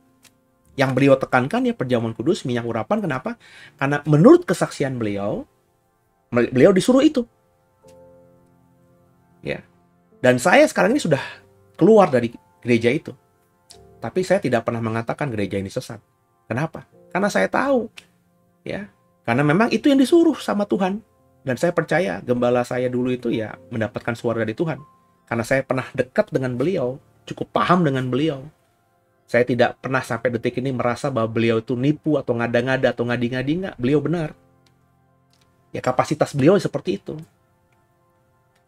Yang beliau tekankan ya perjamuan kudus, minyak urapan. Kenapa? Karena menurut kesaksian beliau disuruh itu. Ya. Dan saya sekarang ini sudah keluar dari gereja itu. Tapi saya tidak pernah mengatakan gereja ini sesat. Kenapa? Karena saya tahu. Ya. Karena memang itu yang disuruh sama Tuhan. Dan saya percaya gembala saya dulu itu ya mendapatkan suara dari Tuhan. Karena saya pernah dekat dengan beliau, cukup paham dengan beliau. Saya tidak pernah sampai detik ini merasa bahwa beliau itu nipu atau ngada-ngada atau ngadi-ngadi, enggak. Beliau benar. Ya kapasitas beliau seperti itu.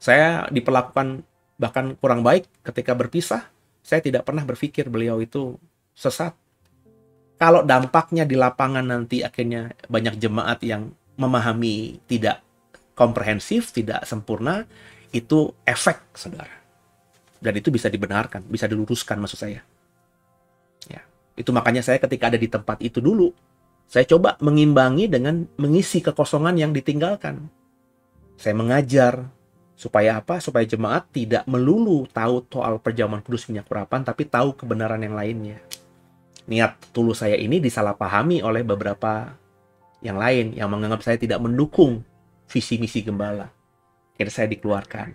Saya diperlakukan bahkan kurang baik ketika berpisah. Saya tidak pernah berpikir beliau itu sesat. Kalau dampaknya di lapangan nanti akhirnya banyak jemaat yang memahami tidak komprehensif, tidak sempurna, itu efek, saudara. Dan itu bisa dibenarkan, bisa diluruskan maksud saya. Ya, itu makanya saya ketika ada di tempat itu dulu, saya coba mengimbangi dengan mengisi kekosongan yang ditinggalkan. Saya mengajar, supaya apa? Supaya jemaat tidak melulu tahu soal perjamuan kudus minyak urapan, tapi tahu kebenaran yang lainnya. Niat tulus saya ini disalahpahami oleh beberapa yang lain, yang menganggap saya tidak mendukung visi misi gembala. Akhirnya saya dikeluarkan.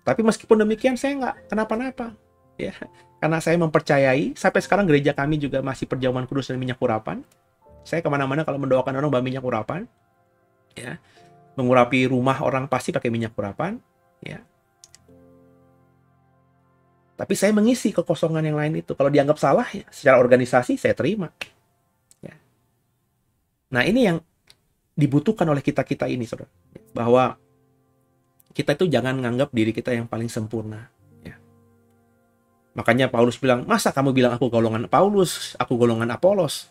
Tapi meskipun demikian saya nggak kenapa-napa. Ya, karena saya mempercayai, sampai sekarang gereja kami juga masih perjamuan kudus dan minyak urapan. Saya kemana-mana kalau mendoakan orang bawa minyak urapan. Ya, mengurapi rumah orang pasti pakai minyak urapan. Ya. Tapi saya mengisi kekosongan yang lain itu. Kalau dianggap salah, ya, secara organisasi saya terima. Ya. Nah ini yang dibutuhkan oleh kita-kita ini, saudara. Bahwa kita itu jangan menganggap diri kita yang paling sempurna. Ya. Makanya Paulus bilang, masa kamu bilang aku golongan Paulus, aku golongan Apolos.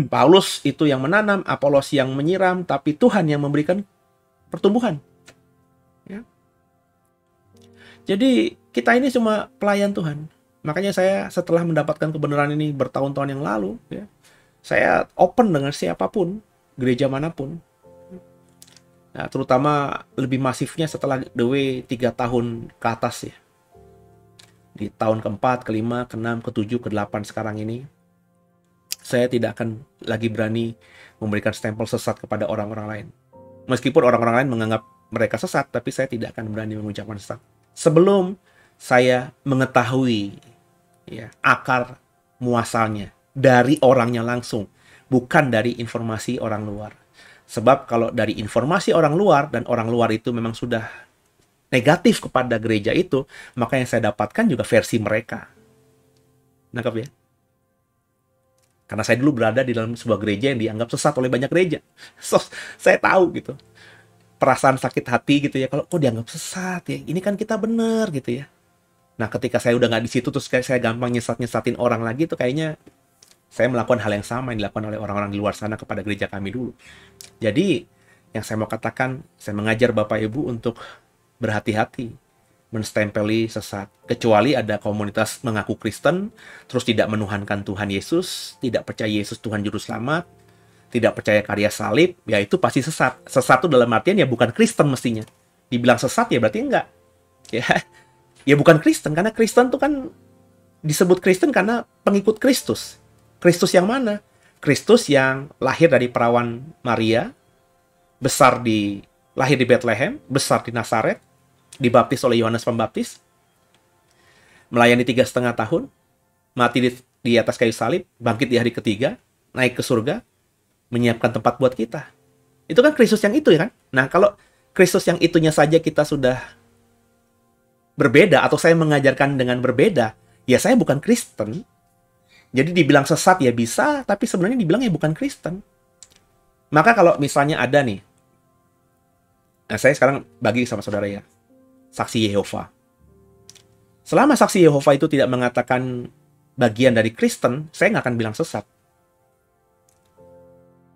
Paulus itu yang menanam, Apolos yang menyiram, tapi Tuhan yang memberikan pertumbuhan. Ya. Jadi kita ini cuma pelayan Tuhan. Makanya saya setelah mendapatkan kebenaran ini bertahun-tahun yang lalu, ya, saya open dengan siapapun, gereja manapun. Nah, terutama lebih masifnya setelah The Way 3 tahun ke atas ya. Di tahun keempat, kelima, keenam, ketujuh, kedelapan sekarang ini, saya tidak akan lagi berani memberikan stempel sesat kepada orang-orang lain. Meskipun orang-orang lain menganggap mereka sesat, tapi saya tidak akan berani mengucapkan sesat. Sebelum saya mengetahui ya, akar muasalnya dari orangnya langsung, bukan dari informasi orang luar. Sebab kalau dari informasi orang luar, dan orang luar itu memang sudah negatif kepada gereja itu, maka yang saya dapatkan juga versi mereka. Nangkap ya? Karena saya dulu berada di dalam sebuah gereja yang dianggap sesat oleh banyak gereja. So, saya tahu gitu. Perasaan sakit hati gitu ya, kalau kok dianggap sesat ya, ini kan kita benar gitu ya. Nah, ketika saya udah nggak di situ, terus kayak saya gampang nyesat-nyesatin orang lagi, tuh kayaknya saya melakukan hal yang sama yang dilakukan oleh orang-orang di luar sana kepada gereja kami dulu. Jadi, yang saya mau katakan, saya mengajar Bapak Ibu untuk berhati-hati menstempeli sesat. Kecuali ada komunitas mengaku Kristen, terus tidak menuhankan Tuhan Yesus, tidak percaya Yesus Tuhan Juru Selamat, tidak percaya karya salib, ya itu pasti sesat. Sesat itu dalam artian ya bukan Kristen mestinya. Dibilang sesat ya berarti enggak. Ya bukan Kristen, karena Kristen itu kan disebut Kristen karena pengikut Kristus. Kristus yang mana? Kristus yang lahir dari perawan Maria, lahir di Bethlehem, besar di Nazaret, dibaptis oleh Yohanes Pembaptis, melayani 3,5 tahun, mati di atas kayu salib, bangkit di hari ketiga, naik ke surga, menyiapkan tempat buat kita. Itu kan Kristus yang itu ya kan? Nah, kalau Kristus yang itunya saja kita sudah berbeda, atau saya mengajarkan dengan berbeda, ya saya bukan Kristen. Jadi dibilang sesat ya bisa, tapi sebenarnya dibilang ya bukan Kristen. Maka kalau misalnya ada nih, nah saya sekarang bagi sama saudara ya, saksi Yehova. Selama saksi Yehova itu tidak mengatakan bagian dari Kristen, saya nggak akan bilang sesat.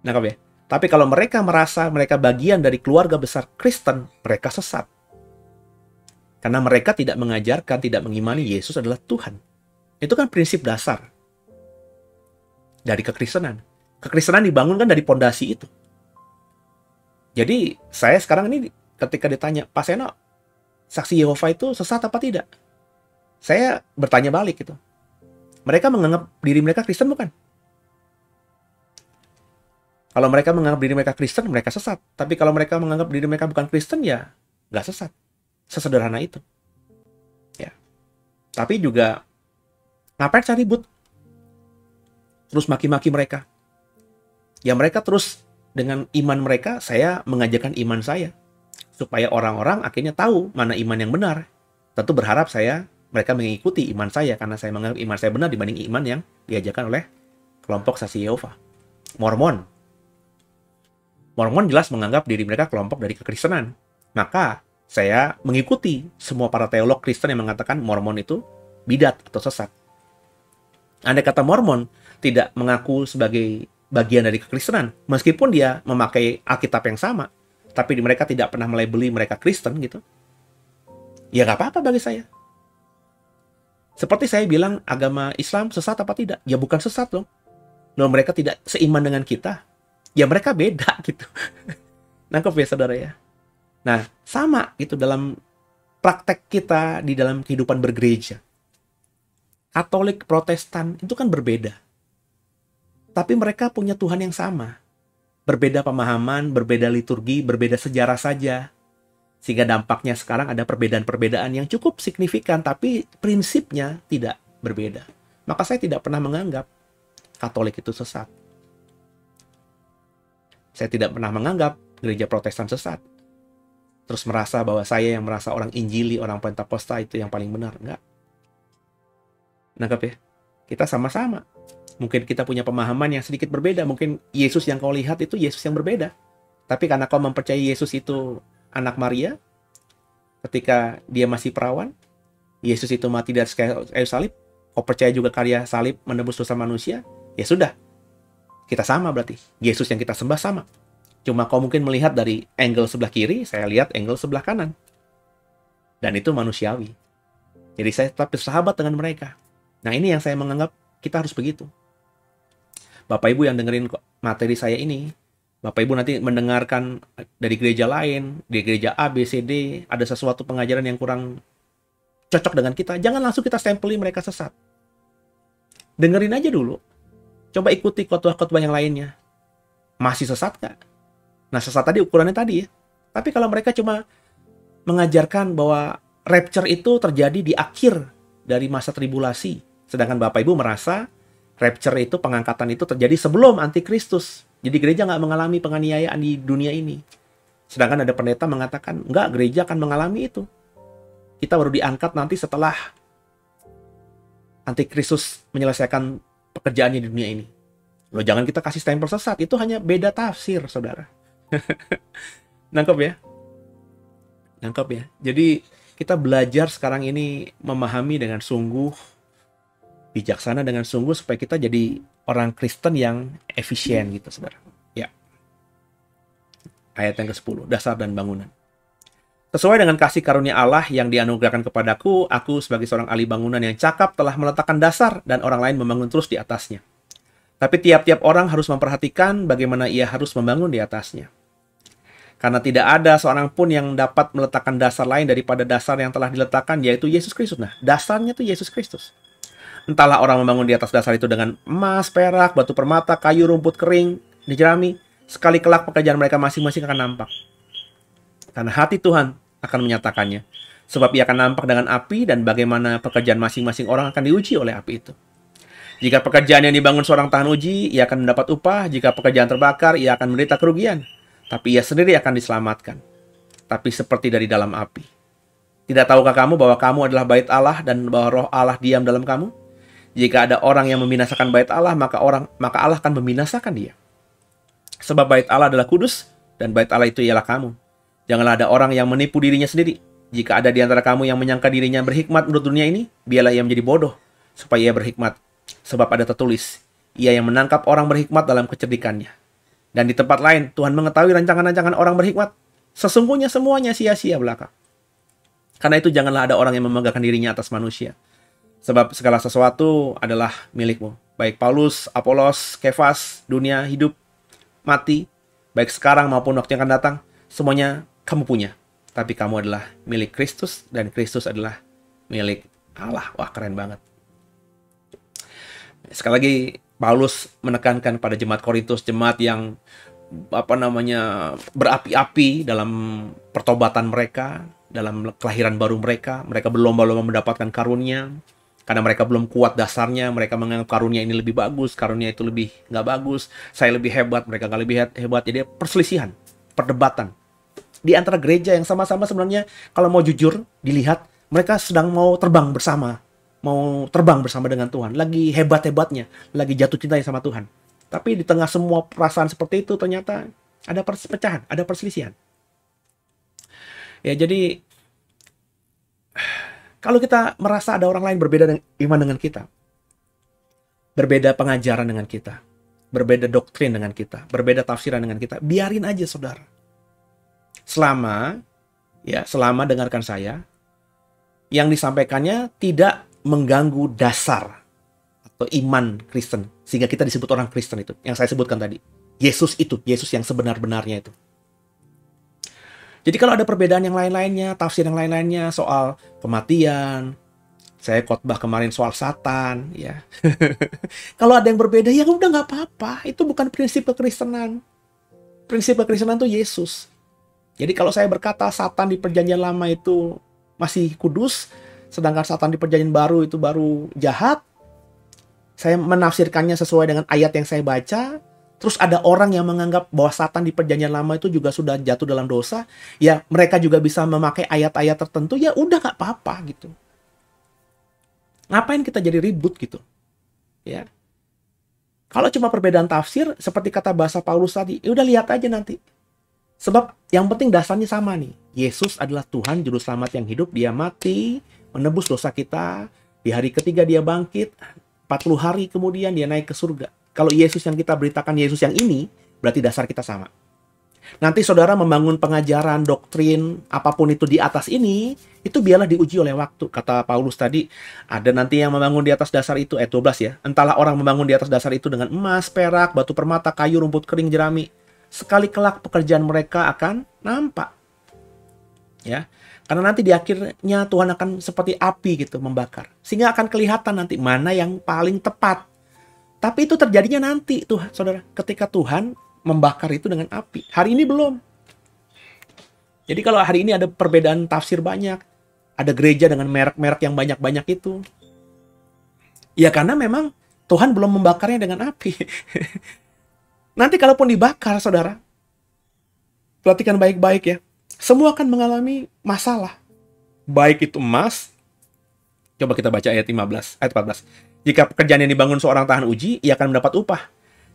Nangkap ya? Tapi kalau mereka merasa mereka bagian dari keluarga besar Kristen, mereka sesat. Karena mereka tidak mengajarkan, tidak mengimani Yesus adalah Tuhan. Itu kan prinsip dasar dari kekristenan. Kekristenan dibangun kan dari pondasi itu. Jadi saya sekarang ini ketika ditanya, Pak Seno, saksi Yehova itu sesat apa tidak? Saya bertanya balik gitu. Mereka menganggap diri mereka Kristen bukan? Kalau mereka menganggap diri mereka Kristen, mereka sesat. Tapi kalau mereka menganggap diri mereka bukan Kristen, ya nggak sesat. Sesederhana itu. Ya. Tapi juga, ngapain cari ribut? Terus maki-maki mereka. Ya mereka terus dengan iman mereka, saya mengajarkan iman saya. Supaya orang-orang akhirnya tahu mana iman yang benar. Tentu berharap mereka mengikuti iman saya, karena saya menganggap iman saya benar dibanding iman yang diajarkan oleh kelompok saksi Yehova. Mormon jelas menganggap diri mereka kelompok dari kekristenan. Maka saya mengikuti semua para teolog Kristen yang mengatakan Mormon itu bidat atau sesat. Andai kata Mormon tidak mengaku sebagai bagian dari kekristenan, meskipun dia memakai Alkitab yang sama, tapi mereka tidak pernah melabeli mereka Kristen gitu, ya nggak apa-apa bagi saya. Seperti saya bilang, agama Islam sesat apa tidak? Ya bukan sesat loh. Loh, mereka tidak seiman dengan kita. Ya mereka beda gitu. Nangkep ya saudara ya? Nah, sama gitu dalam praktek kita di dalam kehidupan bergereja. Katolik, Protestan itu kan berbeda. Tapi mereka punya Tuhan yang sama. Berbeda pemahaman, berbeda liturgi, berbeda sejarah saja. Sehingga dampaknya sekarang ada perbedaan-perbedaan yang cukup signifikan, tapi prinsipnya tidak berbeda. Maka saya tidak pernah menganggap Katolik itu sesat. Saya tidak pernah menganggap gereja Protestan sesat. Terus merasa bahwa saya yang merasa orang Injili, orang Pentakosta itu yang paling benar. Enggak. Nangkap ya? Kita sama-sama. Mungkin kita punya pemahaman yang sedikit berbeda. Mungkin Yesus yang kau lihat itu Yesus yang berbeda. Tapi karena kau mempercayai Yesus itu anak Maria, ketika dia masih perawan, Yesus itu mati di atas kayu salib, kau percaya juga karya salib menebus dosa manusia, ya sudah, kita sama berarti. Yesus yang kita sembah sama. Cuma kau mungkin melihat dari angle sebelah kiri, saya lihat angle sebelah kanan. Dan itu manusiawi. Jadi saya tetap bersahabat dengan mereka. Nah, ini yang saya menganggap kita harus begitu. Bapak Ibu yang dengerin materi saya ini, Bapak Ibu nanti mendengarkan dari gereja lain, di gereja A, B, C, D, ada sesuatu pengajaran yang kurang cocok dengan kita, jangan langsung kita stempeli mereka sesat. Dengerin aja dulu. Coba ikuti khotbah-khotbah yang lainnya. Masih sesat nggak? Nah, sesat tadi ukurannya tadi ya. Tapi kalau mereka cuma mengajarkan bahwa rapture itu terjadi di akhir dari masa tribulasi, sedangkan Bapak Ibu merasa rapture itu, pengangkatan itu terjadi sebelum antikristus. Jadi gereja nggak mengalami penganiayaan di dunia ini. Sedangkan ada pendeta mengatakan, enggak, gereja akan mengalami itu. Kita baru diangkat nanti setelah antikristus menyelesaikan pekerjaannya di dunia ini. Loh, jangan kita kasih stempel sesat. Itu hanya beda tafsir, saudara. Nangkep ya? Nangkep ya? Jadi kita belajar sekarang ini memahami dengan sungguh, bijaksana dengan sungguh, supaya kita jadi orang Kristen yang efisien gitu, saudara. Ya. Ayat yang ke-10, dasar dan bangunan. Sesuai dengan kasih karunia Allah yang dianugerahkan kepadaku, aku sebagai seorang ahli bangunan yang cakap telah meletakkan dasar dan orang lain membangun terus di atasnya. Tapi tiap-tiap orang harus memperhatikan bagaimana ia harus membangun di atasnya. Karena tidak ada seorang pun yang dapat meletakkan dasar lain daripada dasar yang telah diletakkan, yaitu Yesus Kristus. Nah, dasarnya itu Yesus Kristus. Entahlah orang membangun di atas dasar itu dengan emas, perak, batu permata, kayu, rumput kering, dijerami, sekali kelak pekerjaan mereka masing-masing akan nampak. Karena hati Tuhan akan menyatakannya. Sebab ia akan nampak dengan api, dan bagaimana pekerjaan masing-masing orang akan diuji oleh api itu. Jika pekerjaan yang dibangun seorang tahan uji, ia akan mendapat upah. Jika pekerjaan terbakar, ia akan menderita kerugian. Tapi ia sendiri akan diselamatkan. Tapi seperti dari dalam api. Tidak tahukah kamu bahwa kamu adalah bait Allah dan bahwa roh Allah diam dalam kamu? Jika ada orang yang membinasakan bait Allah, maka Allah akan membinasakan dia. Sebab bait Allah adalah kudus, dan bait Allah itu ialah kamu. Janganlah ada orang yang menipu dirinya sendiri. Jika ada di antara kamu yang menyangka dirinya berhikmat menurut dunia ini, biarlah ia menjadi bodoh, supaya ia berhikmat. Sebab ada tertulis, ia yang menangkap orang berhikmat dalam kecerdikannya. Dan di tempat lain, Tuhan mengetahui rancangan-rancangan orang berhikmat. Sesungguhnya semuanya sia-sia belaka. Karena itu janganlah ada orang yang memegahkan dirinya atas manusia. Sebab segala sesuatu adalah milikmu. Baik Paulus, Apolos, Kefas, dunia, hidup, mati, baik sekarang maupun waktu yang akan datang, semuanya kamu punya. Tapi kamu adalah milik Kristus, dan Kristus adalah milik Allah. Wah, keren banget. Sekali lagi, Paulus menekankan pada jemaat Korintus, jemaat yang berapi-api dalam pertobatan mereka, dalam kelahiran baru mereka. Mereka berlomba-lomba mendapatkan karunia, karena mereka belum kuat dasarnya. Mereka menganggap karunia ini lebih bagus, karunia itu lebih nggak bagus. Saya lebih hebat, mereka nggak lebih hebat. Jadi perselisihan, perdebatan di antara gereja yang sama-sama sebenarnya, kalau mau jujur dilihat, mereka sedang mau terbang bersama. Mau terbang bersama dengan Tuhan. Lagi hebat-hebatnya. Lagi jatuh cinta sama Tuhan. Tapi di tengah semua perasaan seperti itu, ternyata ada perpecahan, ada perselisihan. Ya, jadi kalau kita merasa ada orang lain berbeda iman dengan kita, berbeda pengajaran dengan kita, berbeda doktrin dengan kita, berbeda tafsiran dengan kita, biarin aja, saudara. Selama dengarkan saya, yang disampaikannya tidak mengganggu dasar atau iman Kristen, sehingga kita disebut orang Kristen itu, yang saya sebutkan tadi. Yesus yang sebenar-benarnya itu. Jadi kalau ada perbedaan yang lain-lainnya, tafsir yang lain-lainnya soal kematian, saya khotbah kemarin soal Satan, ya. Kalau ada yang berbeda, ya udah nggak apa-apa. Itu bukan prinsip kekristenan. Prinsip kekristenan itu Yesus. Jadi kalau saya berkata Satan di perjanjian lama itu masih kudus, sedangkan Satan di perjanjian baru itu baru jahat, saya menafsirkannya sesuai dengan ayat yang saya baca. Terus ada orang yang menganggap bahwa Satan di perjanjian lama itu juga sudah jatuh dalam dosa, ya mereka juga bisa memakai ayat-ayat tertentu, ya udah nggak apa-apa gitu. Ngapain kita jadi ribut gitu? Ya. Kalau cuma perbedaan tafsir, seperti kata bahasa Paulus tadi, ya udah lihat aja nanti. Sebab yang penting dasarnya sama nih. Yesus adalah Tuhan Juru Selamat yang hidup. Dia mati, menebus dosa kita. Di hari ketiga dia bangkit. 40 hari kemudian dia naik ke surga. Kalau Yesus yang kita beritakan Yesus yang ini, berarti dasar kita sama. Nanti saudara membangun pengajaran, doktrin, apapun itu di atas ini, itu biarlah diuji oleh waktu. Kata Paulus tadi, ada nanti yang membangun di atas dasar itu, 12 ya. Entahlah orang membangun di atas dasar itu dengan emas, perak, batu permata, kayu, rumput kering, jerami. Sekali kelak pekerjaan mereka akan nampak. Ya, karena nanti di akhirnya Tuhan akan seperti api gitu membakar. Sehingga akan kelihatan nanti mana yang paling tepat. Tapi itu terjadinya nanti tuh, saudara. Ketika Tuhan membakar itu dengan api. Hari ini belum. Jadi kalau hari ini ada perbedaan tafsir banyak, ada gereja dengan merek-merek yang banyak-banyak itu, ya karena memang Tuhan belum membakarnya dengan api. Nanti kalaupun dibakar, saudara, perhatikan baik-baik ya, semua akan mengalami masalah. Baik itu emas, coba kita baca ayat 14. Jika pekerjaan yang dibangun seorang tahan uji, ia akan mendapat upah.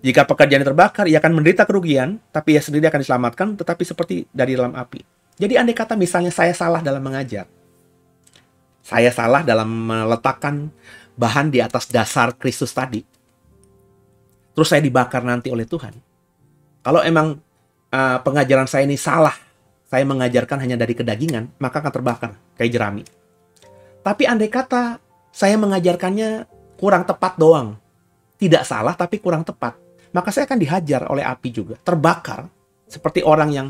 Jika pekerjaan terbakar, ia akan menderita kerugian, tapi ia sendiri akan diselamatkan, tetapi seperti dari dalam api. Jadi andai kata misalnya saya salah dalam mengajar, saya salah dalam meletakkan bahan di atas dasar Kristus tadi, terus saya dibakar nanti oleh Tuhan. Kalau emang pengajaran saya ini salah, saya mengajarkan hanya dari kedagingan, maka akan terbakar kayak jerami. Tapi andai kata saya mengajarkannya kurang tepat doang, tidak salah tapi kurang tepat, maka saya akan dihajar oleh api juga, terbakar seperti orang yang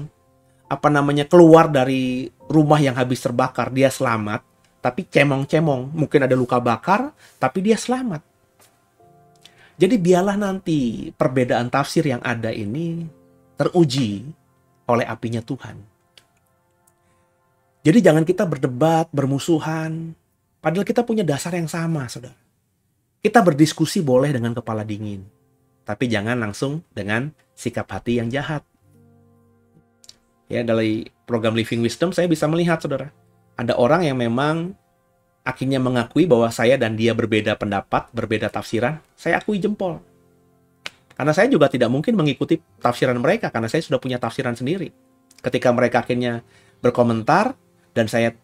keluar dari rumah yang habis terbakar, dia selamat, tapi cemong-cemong, mungkin ada luka bakar, tapi dia selamat. Jadi biarlah nanti perbedaan tafsir yang ada ini teruji oleh apinya Tuhan. Jadi jangan kita berdebat, bermusuhan, padahal kita punya dasar yang sama, saudara. Kita berdiskusi boleh dengan kepala dingin, tapi jangan langsung dengan sikap hati yang jahat. Ya, dari program Living Wisdom saya bisa melihat, saudara, ada orang yang memang akhirnya mengakui bahwa saya dan dia berbeda pendapat, berbeda tafsiran. Saya akui jempol. Karena saya juga tidak mungkin mengikuti tafsiran mereka, karena saya sudah punya tafsiran sendiri. Ketika mereka akhirnya berkomentar, dan saya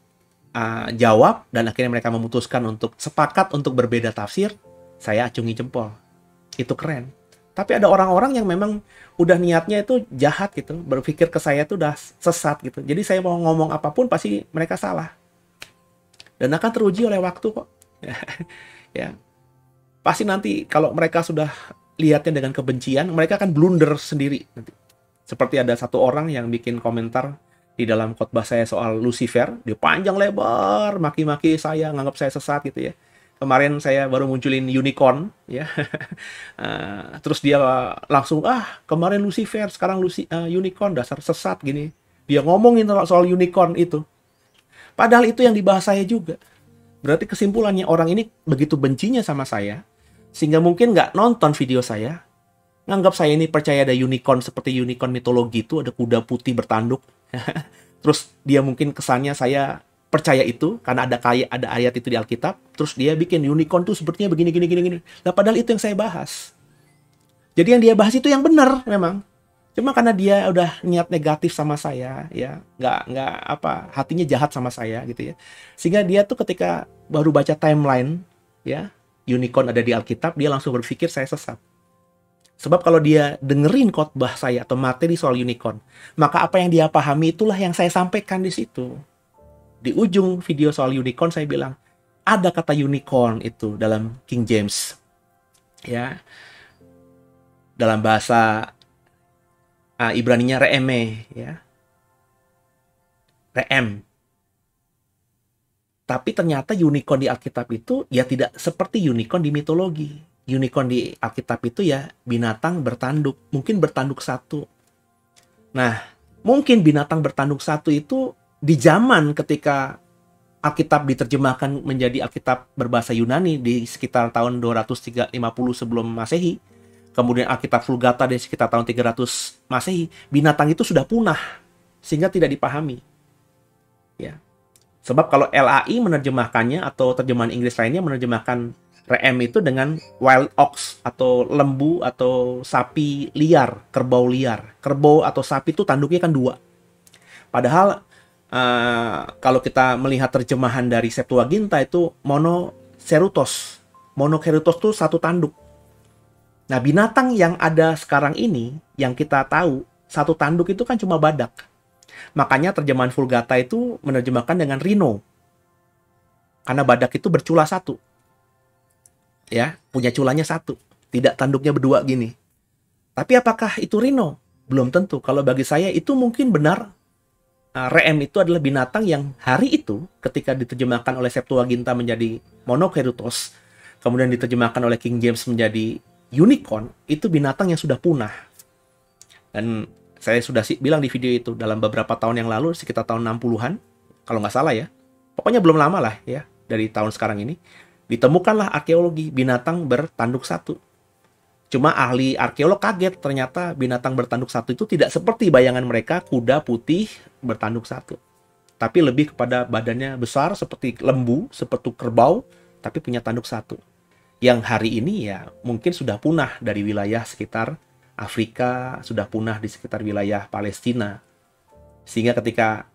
jawab, dan akhirnya mereka memutuskan untuk sepakat untuk berbeda tafsir, saya acungi jempol. Itu keren. Tapi ada orang-orang yang memang udah niatnya itu jahat gitu, berpikir ke saya itu udah sesat gitu. Jadi saya mau ngomong apapun pasti mereka salah. Dan akan teruji oleh waktu kok. Ya. Pasti nanti kalau mereka sudah lihatnya dengan kebencian, mereka akan blunder sendiri nanti. Seperti ada satu orang yang bikin komentar di dalam khotbah saya soal Lucifer, dia panjang lebar maki-maki saya, nganggap saya sesat gitu ya. Kemarin saya baru munculin unicorn ya. Terus dia langsung kemarin Lucifer, sekarang unicorn, dasar sesat gini. Dia ngomongin soal unicorn itu. Padahal itu yang dibahas saya juga. Berarti kesimpulannya orang ini begitu bencinya sama saya, sehingga mungkin nggak nonton video saya, nganggap saya ini percaya ada unicorn seperti unicorn mitologi itu, ada kuda putih bertanduk. Terus dia mungkin kesannya saya percaya itu karena ada ayat itu di Alkitab. Terus dia bikin unicorn tuh sepertinya begini. Nah, padahal itu yang saya bahas. Jadi yang dia bahas itu yang benar memang. Cuma karena dia udah niat negatif sama saya, ya nggak hatinya jahat sama saya gitu ya. Sehingga dia tuh ketika baru baca timeline, ya unicorn ada di Alkitab, dia langsung berpikir saya sesat. Sebab kalau dia dengerin khotbah saya atau materi soal unicorn, maka apa yang dia pahami itulah yang saya sampaikan di situ. Di ujung video soal unicorn saya bilang, ada kata unicorn itu dalam King James. Ya. Dalam bahasa Ibraninya re'eme, ya. Re'em. Tapi ternyata unicorn di Alkitab itu ya tidak seperti unicorn di mitologi. Unicorn di Alkitab itu ya binatang bertanduk, mungkin bertanduk satu. Nah, mungkin binatang bertanduk satu itu di zaman ketika Alkitab diterjemahkan menjadi Alkitab berbahasa Yunani di sekitar tahun 250 sebelum Masehi, kemudian Alkitab Vulgata di sekitar tahun 300 Masehi, binatang itu sudah punah sehingga tidak dipahami. Ya. Sebab kalau LAI menerjemahkannya atau terjemahan Inggris lainnya menerjemahkan Reem itu dengan wild ox atau lembu atau sapi liar, kerbau liar. Kerbau atau sapi itu tanduknya kan dua. Padahal kalau kita melihat terjemahan dari Septuaginta itu monocerutos. Monocerutos itu satu tanduk. Nah, binatang yang ada sekarang ini, yang kita tahu, satu tanduk itu kan cuma badak. Makanya terjemahan Vulgata itu menerjemahkan dengan rhino. Karena badak itu bercula satu. Ya, punya culanya satu. Tidak tanduknya berdua gini. Tapi apakah itu rhino? Belum tentu. Kalau bagi saya itu mungkin benar. Reem itu adalah binatang yang hari itu ketika diterjemahkan oleh Septuaginta menjadi monocerutos, kemudian diterjemahkan oleh King James menjadi unicorn, itu binatang yang sudah punah. Dan saya sudah bilang di video itu dalam beberapa tahun yang lalu, sekitar tahun 60-an, kalau nggak salah ya. Pokoknya belum lama lah ya, dari tahun sekarang ini. Ditemukanlah arkeologi binatang bertanduk satu. Cuma ahli arkeolog kaget, ternyata binatang bertanduk satu itu tidak seperti bayangan mereka, kuda putih bertanduk satu. Tapi lebih kepada badannya besar seperti lembu, seperti kerbau, tapi punya tanduk satu. Yang hari ini ya mungkin sudah punah dari wilayah sekitar Afrika, sudah punah di sekitar wilayah Palestina. Sehingga ketika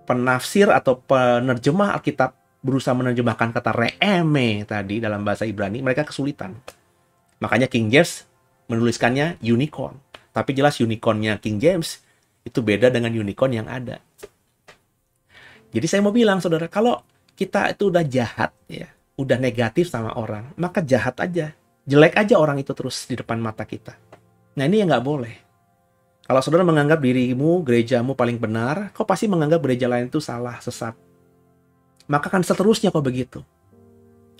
penafsir atau penerjemah Alkitab berusaha menerjemahkan kata reeme tadi dalam bahasa Ibrani, mereka kesulitan. Makanya King James menuliskannya unicorn. Tapi jelas unicornnya King James itu beda dengan unicorn yang ada. Jadi saya mau bilang, saudara, kalau kita itu udah jahat, ya, udah negatif sama orang, maka jahat aja. Jelek aja orang itu terus di depan mata kita. Nah, ini yang nggak boleh. Kalau saudara menganggap dirimu, gerejamu paling benar, kau pasti menganggap gereja lain itu salah, sesat. Maka kan seterusnya kau begitu.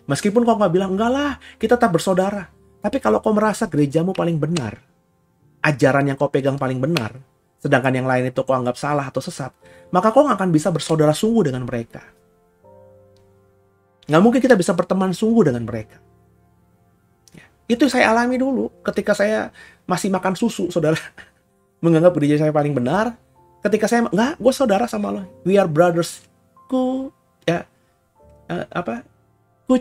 Meskipun kau nggak bilang, enggak lah, kita tetap bersaudara. Tapi kalau kau merasa gerejamu paling benar, ajaran yang kau pegang paling benar, sedangkan yang lain itu kau anggap salah atau sesat, maka kau nggak akan bisa bersaudara sungguh dengan mereka. Nggak mungkin kita bisa berteman sungguh dengan mereka. Ya, itu saya alami dulu ketika saya masih makan susu, saudara. Menganggap gereja saya paling benar. Ketika saya, enggak, gue saudara sama lo. We are brothers. Ku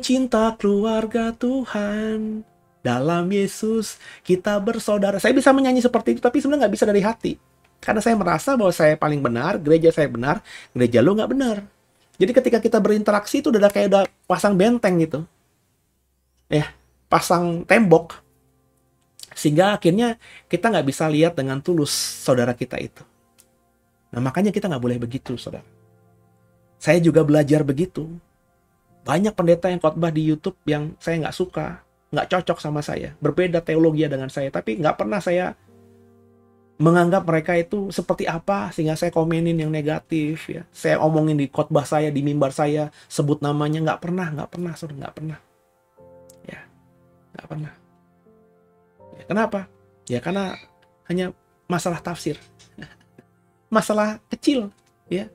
cinta keluarga Tuhan, dalam Yesus kita bersaudara. Saya bisa menyanyi seperti itu, tapi sebenarnya nggak bisa dari hati. Karena saya merasa bahwa saya paling benar, gereja saya benar, gereja lo nggak benar. Jadi ketika kita berinteraksi itu udah kayak udah pasang benteng gitu. Ya, pasang tembok. Sehingga akhirnya kita nggak bisa lihat dengan tulus saudara kita itu. Nah, makanya kita nggak boleh begitu, saudara. Saya juga belajar begitu. Banyak pendeta yang khotbah di YouTube yang saya nggak suka, nggak cocok sama saya, berbeda teologi dengan saya, tapi nggak pernah saya menganggap mereka itu seperti apa sehingga saya komenin yang negatif, ya. Saya omongin di khotbah saya, di mimbar saya, sebut namanya, nggak pernah, saudara, nggak pernah. Ya, nggak pernah. Ya, kenapa? Ya karena hanya masalah tafsir, masalah kecil, ya.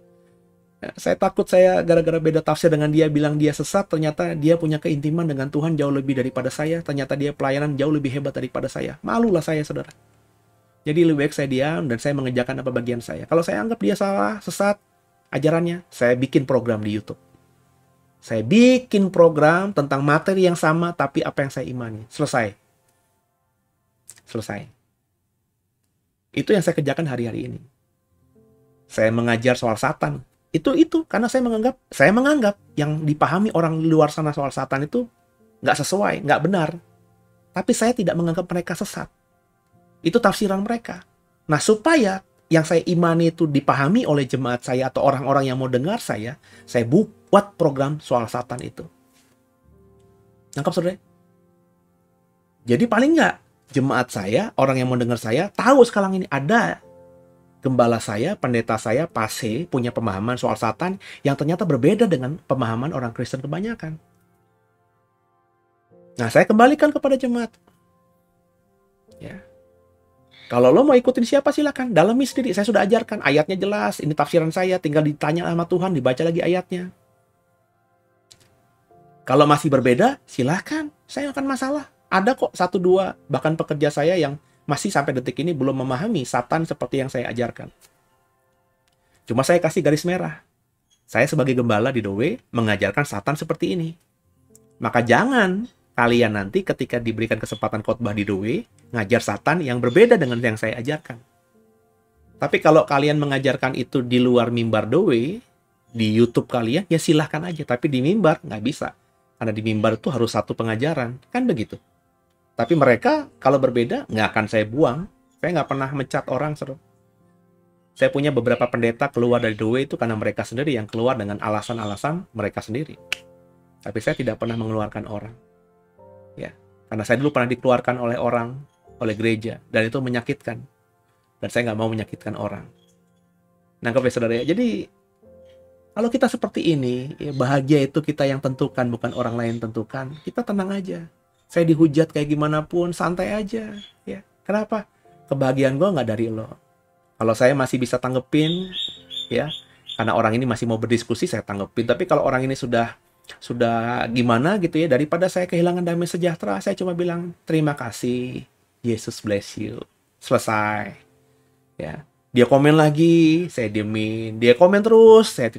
Saya takut saya gara-gara beda tafsir dengan dia bilang dia sesat, ternyata dia punya keintiman dengan Tuhan jauh lebih daripada saya, ternyata dia pelayanan jauh lebih hebat daripada saya. Malulah saya, saudara. Jadi lebih baik saya diam dan saya mengerjakan apa bagian saya. Kalau saya anggap dia salah, sesat ajarannya, saya bikin program di YouTube. Saya bikin program tentang materi yang sama tapi apa yang saya imani. Selesai. Itu yang saya kerjakan hari-hari ini. Saya mengajar soal Satan. Itu karena saya menganggap yang dipahami orang di luar sana soal Satan itu nggak sesuai, nggak benar. Tapi saya tidak menganggap mereka sesat. Itu tafsiran mereka. Nah, supaya yang saya imani itu dipahami oleh jemaat saya atau orang-orang yang mau dengar saya buat program soal Satan itu. Nangkap, saudara? Jadi paling nggak jemaat saya, orang yang mau dengar saya, tahu sekarang ini ada gembala saya, pendeta saya, pase, punya pemahaman soal Satan yang ternyata berbeda dengan pemahaman orang Kristen kebanyakan. Nah, saya kembalikan kepada jemaat. Ya. Kalau lo mau ikutin siapa silakan, dalami sendiri. Saya sudah ajarkan, ayatnya jelas, ini tafsiran saya, tinggal ditanya sama Tuhan, dibaca lagi ayatnya. Kalau masih berbeda, silakan, saya akan masalah. Ada kok 1-2, bahkan pekerja saya yang masih sampai detik ini belum memahami Satan seperti yang saya ajarkan. Cuma saya kasih garis merah. Saya sebagai gembala di The Way mengajarkan Satan seperti ini. Maka jangan kalian nanti ketika diberikan kesempatan khotbah di Doe, ngajar Satan yang berbeda dengan yang saya ajarkan. Tapi kalau kalian mengajarkan itu di luar mimbar Doe, di YouTube kalian, ya silahkan aja. Tapi di mimbar nggak bisa. Karena di mimbar itu harus satu pengajaran. Kan begitu. Tapi mereka kalau berbeda, nggak akan saya buang. Saya nggak pernah mencat orang, saudara. Saya punya beberapa pendeta keluar dari Doe itu karena mereka sendiri yang keluar dengan alasan-alasan mereka sendiri. Tapi saya tidak pernah mengeluarkan orang. Ya, karena saya dulu pernah dikeluarkan oleh orang, oleh gereja, dan itu menyakitkan. Dan saya nggak mau menyakitkan orang. Nangkep ya saudara ya? Jadi, kalau kita seperti ini, ya bahagia itu kita yang tentukan, bukan orang lain tentukan. Kita tenang aja. Saya dihujat kayak gimana pun, santai aja. Ya, kenapa? Kebahagiaan gue nggak dari lo. Kalau saya masih bisa tanggepin, ya, karena orang ini masih mau berdiskusi, saya tanggepin. Tapi kalau orang ini sudah gimana gitu ya, daripada saya kehilangan damai sejahtera, saya cuma bilang terima kasih, Yesus bless you, selesai. Ya, dia komen lagi, saya diemin. Dia komen terus, saya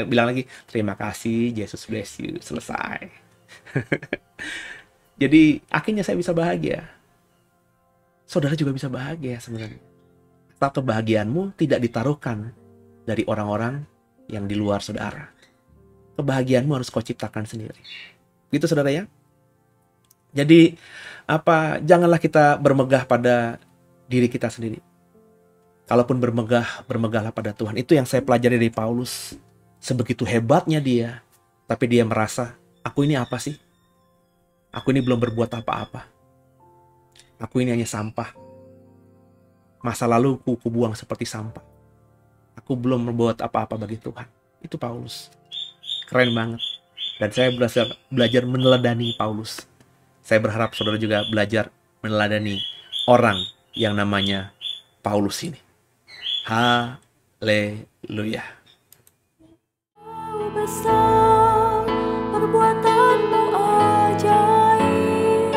bilang lagi terima kasih, Yesus bless you, selesai. Jadi akhirnya saya bisa bahagia. Saudara juga bisa bahagia sebenarnya. Atau kebahagiaanmu tidak ditaruhkan dari orang-orang yang di luar saudara. Kebahagiaanmu harus kau ciptakan sendiri. Gitu saudara ya. Jadi janganlah kita bermegah pada diri kita sendiri. Kalaupun bermegahlah pada Tuhan. Itu yang saya pelajari dari Paulus. Sebegitu hebatnya dia, tapi dia merasa, aku ini apa sih? Aku ini belum berbuat apa-apa. Aku ini hanya sampah. Masa lalu ku buang seperti sampah. Aku belum berbuat apa-apa bagi Tuhan. Itu Paulus. Keren banget. Dan saya belajar meneladani Paulus. Saya berharap saudara juga belajar meneladani orang yang namanya Paulus ini. Haleluya. Besar perbuatanmu ajaib,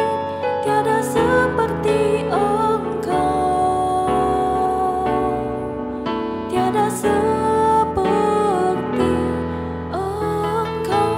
tiada seperti Engkau, tiada seperti Engkau.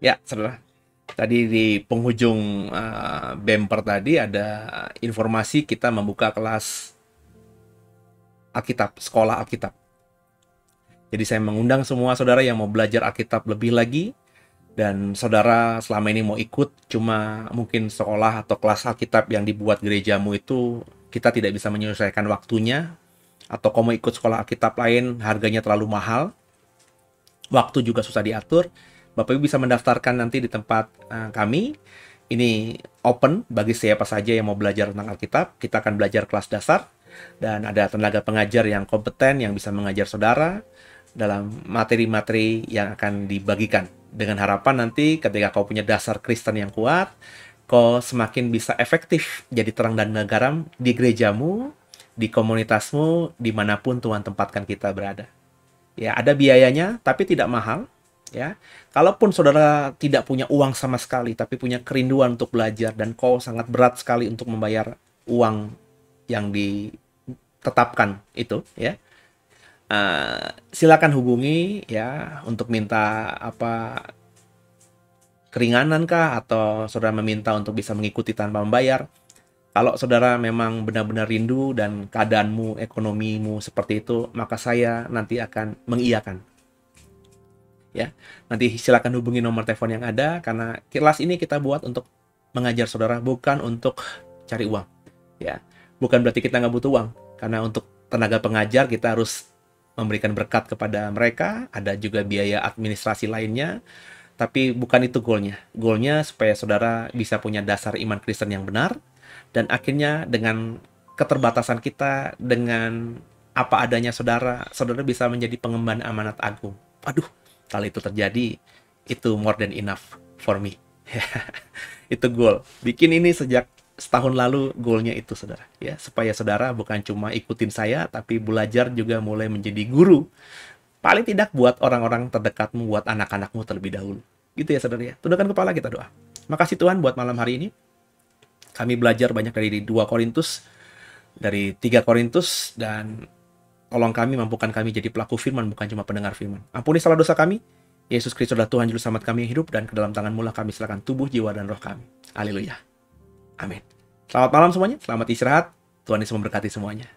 Ya, saudara. Tadi di penghujung bumper tadi ada informasi kita membuka kelas Alkitab, sekolah Alkitab. Jadi saya mengundang semua saudara yang mau belajar Alkitab lebih lagi. Dan saudara selama ini mau ikut cuma mungkin sekolah atau kelas Alkitab yang dibuat gerejamu itu kita tidak bisa menyelesaikan waktunya. Atau kamu mau ikut sekolah Alkitab lain harganya terlalu mahal. Waktu juga susah diatur. Bapak Ibu bisa mendaftarkan nanti di tempat kami. Ini open bagi siapa saja yang mau belajar tentang Alkitab. Kita akan belajar kelas dasar. Dan ada tenaga pengajar yang kompeten yang bisa mengajar saudara dalam materi-materi yang akan dibagikan. Dengan harapan nanti ketika kau punya dasar Kristen yang kuat, kau semakin bisa efektif jadi terang dan garam di gerejamu, di komunitasmu, dimanapun Tuhan tempatkan kita berada. Ya, ada biayanya, tapi tidak mahal. Ya, kalaupun saudara tidak punya uang sama sekali, tapi punya kerinduan untuk belajar dan kau sangat berat sekali untuk membayar uang yang ditetapkan itu, ya, silakan hubungi ya untuk minta keringanan kah atau saudara meminta untuk bisa mengikuti tanpa membayar. Kalau saudara memang benar-benar rindu dan keadaanmu, ekonomimu seperti itu, maka saya nanti akan mengiyakan. Ya, nanti silakan hubungi nomor telepon yang ada karena kelas ini kita buat untuk mengajar saudara, bukan untuk cari uang. Ya, bukan berarti kita nggak butuh uang, karena untuk tenaga pengajar kita harus memberikan berkat kepada mereka, ada juga biaya administrasi lainnya, tapi bukan itu goalnya. Goalnya supaya saudara bisa punya dasar iman Kristen yang benar, dan akhirnya dengan keterbatasan kita, dengan apa adanya saudara, saudara bisa menjadi pengemban amanat agung. Waduh, kalau itu terjadi, itu more than enough for me. Itu goal. Bikin ini sejak setahun lalu, goalnya itu, saudara. Ya, supaya saudara bukan cuma ikutin saya, tapi belajar juga mulai menjadi guru. Paling tidak buat orang-orang terdekatmu, buat anak-anakmu terlebih dahulu. Gitu ya, saudara ya. Tundukkan kepala, kita doa. Makasih Tuhan buat malam hari ini. Kami belajar banyak dari 2 Korintus, dari 3 Korintus, dan tolong kami, mampukan kami jadi pelaku firman, bukan cuma pendengar firman. Ampuni salah dosa kami. Yesus Kristus adalah Tuhan Juru Selamat kami yang hidup, dan ke dalam tangan-Mu lah kami serahkan tubuh, jiwa, dan roh kami. Haleluya. Amin. Selamat malam semuanya, selamat istirahat. Tuhan Yesus memberkati semuanya.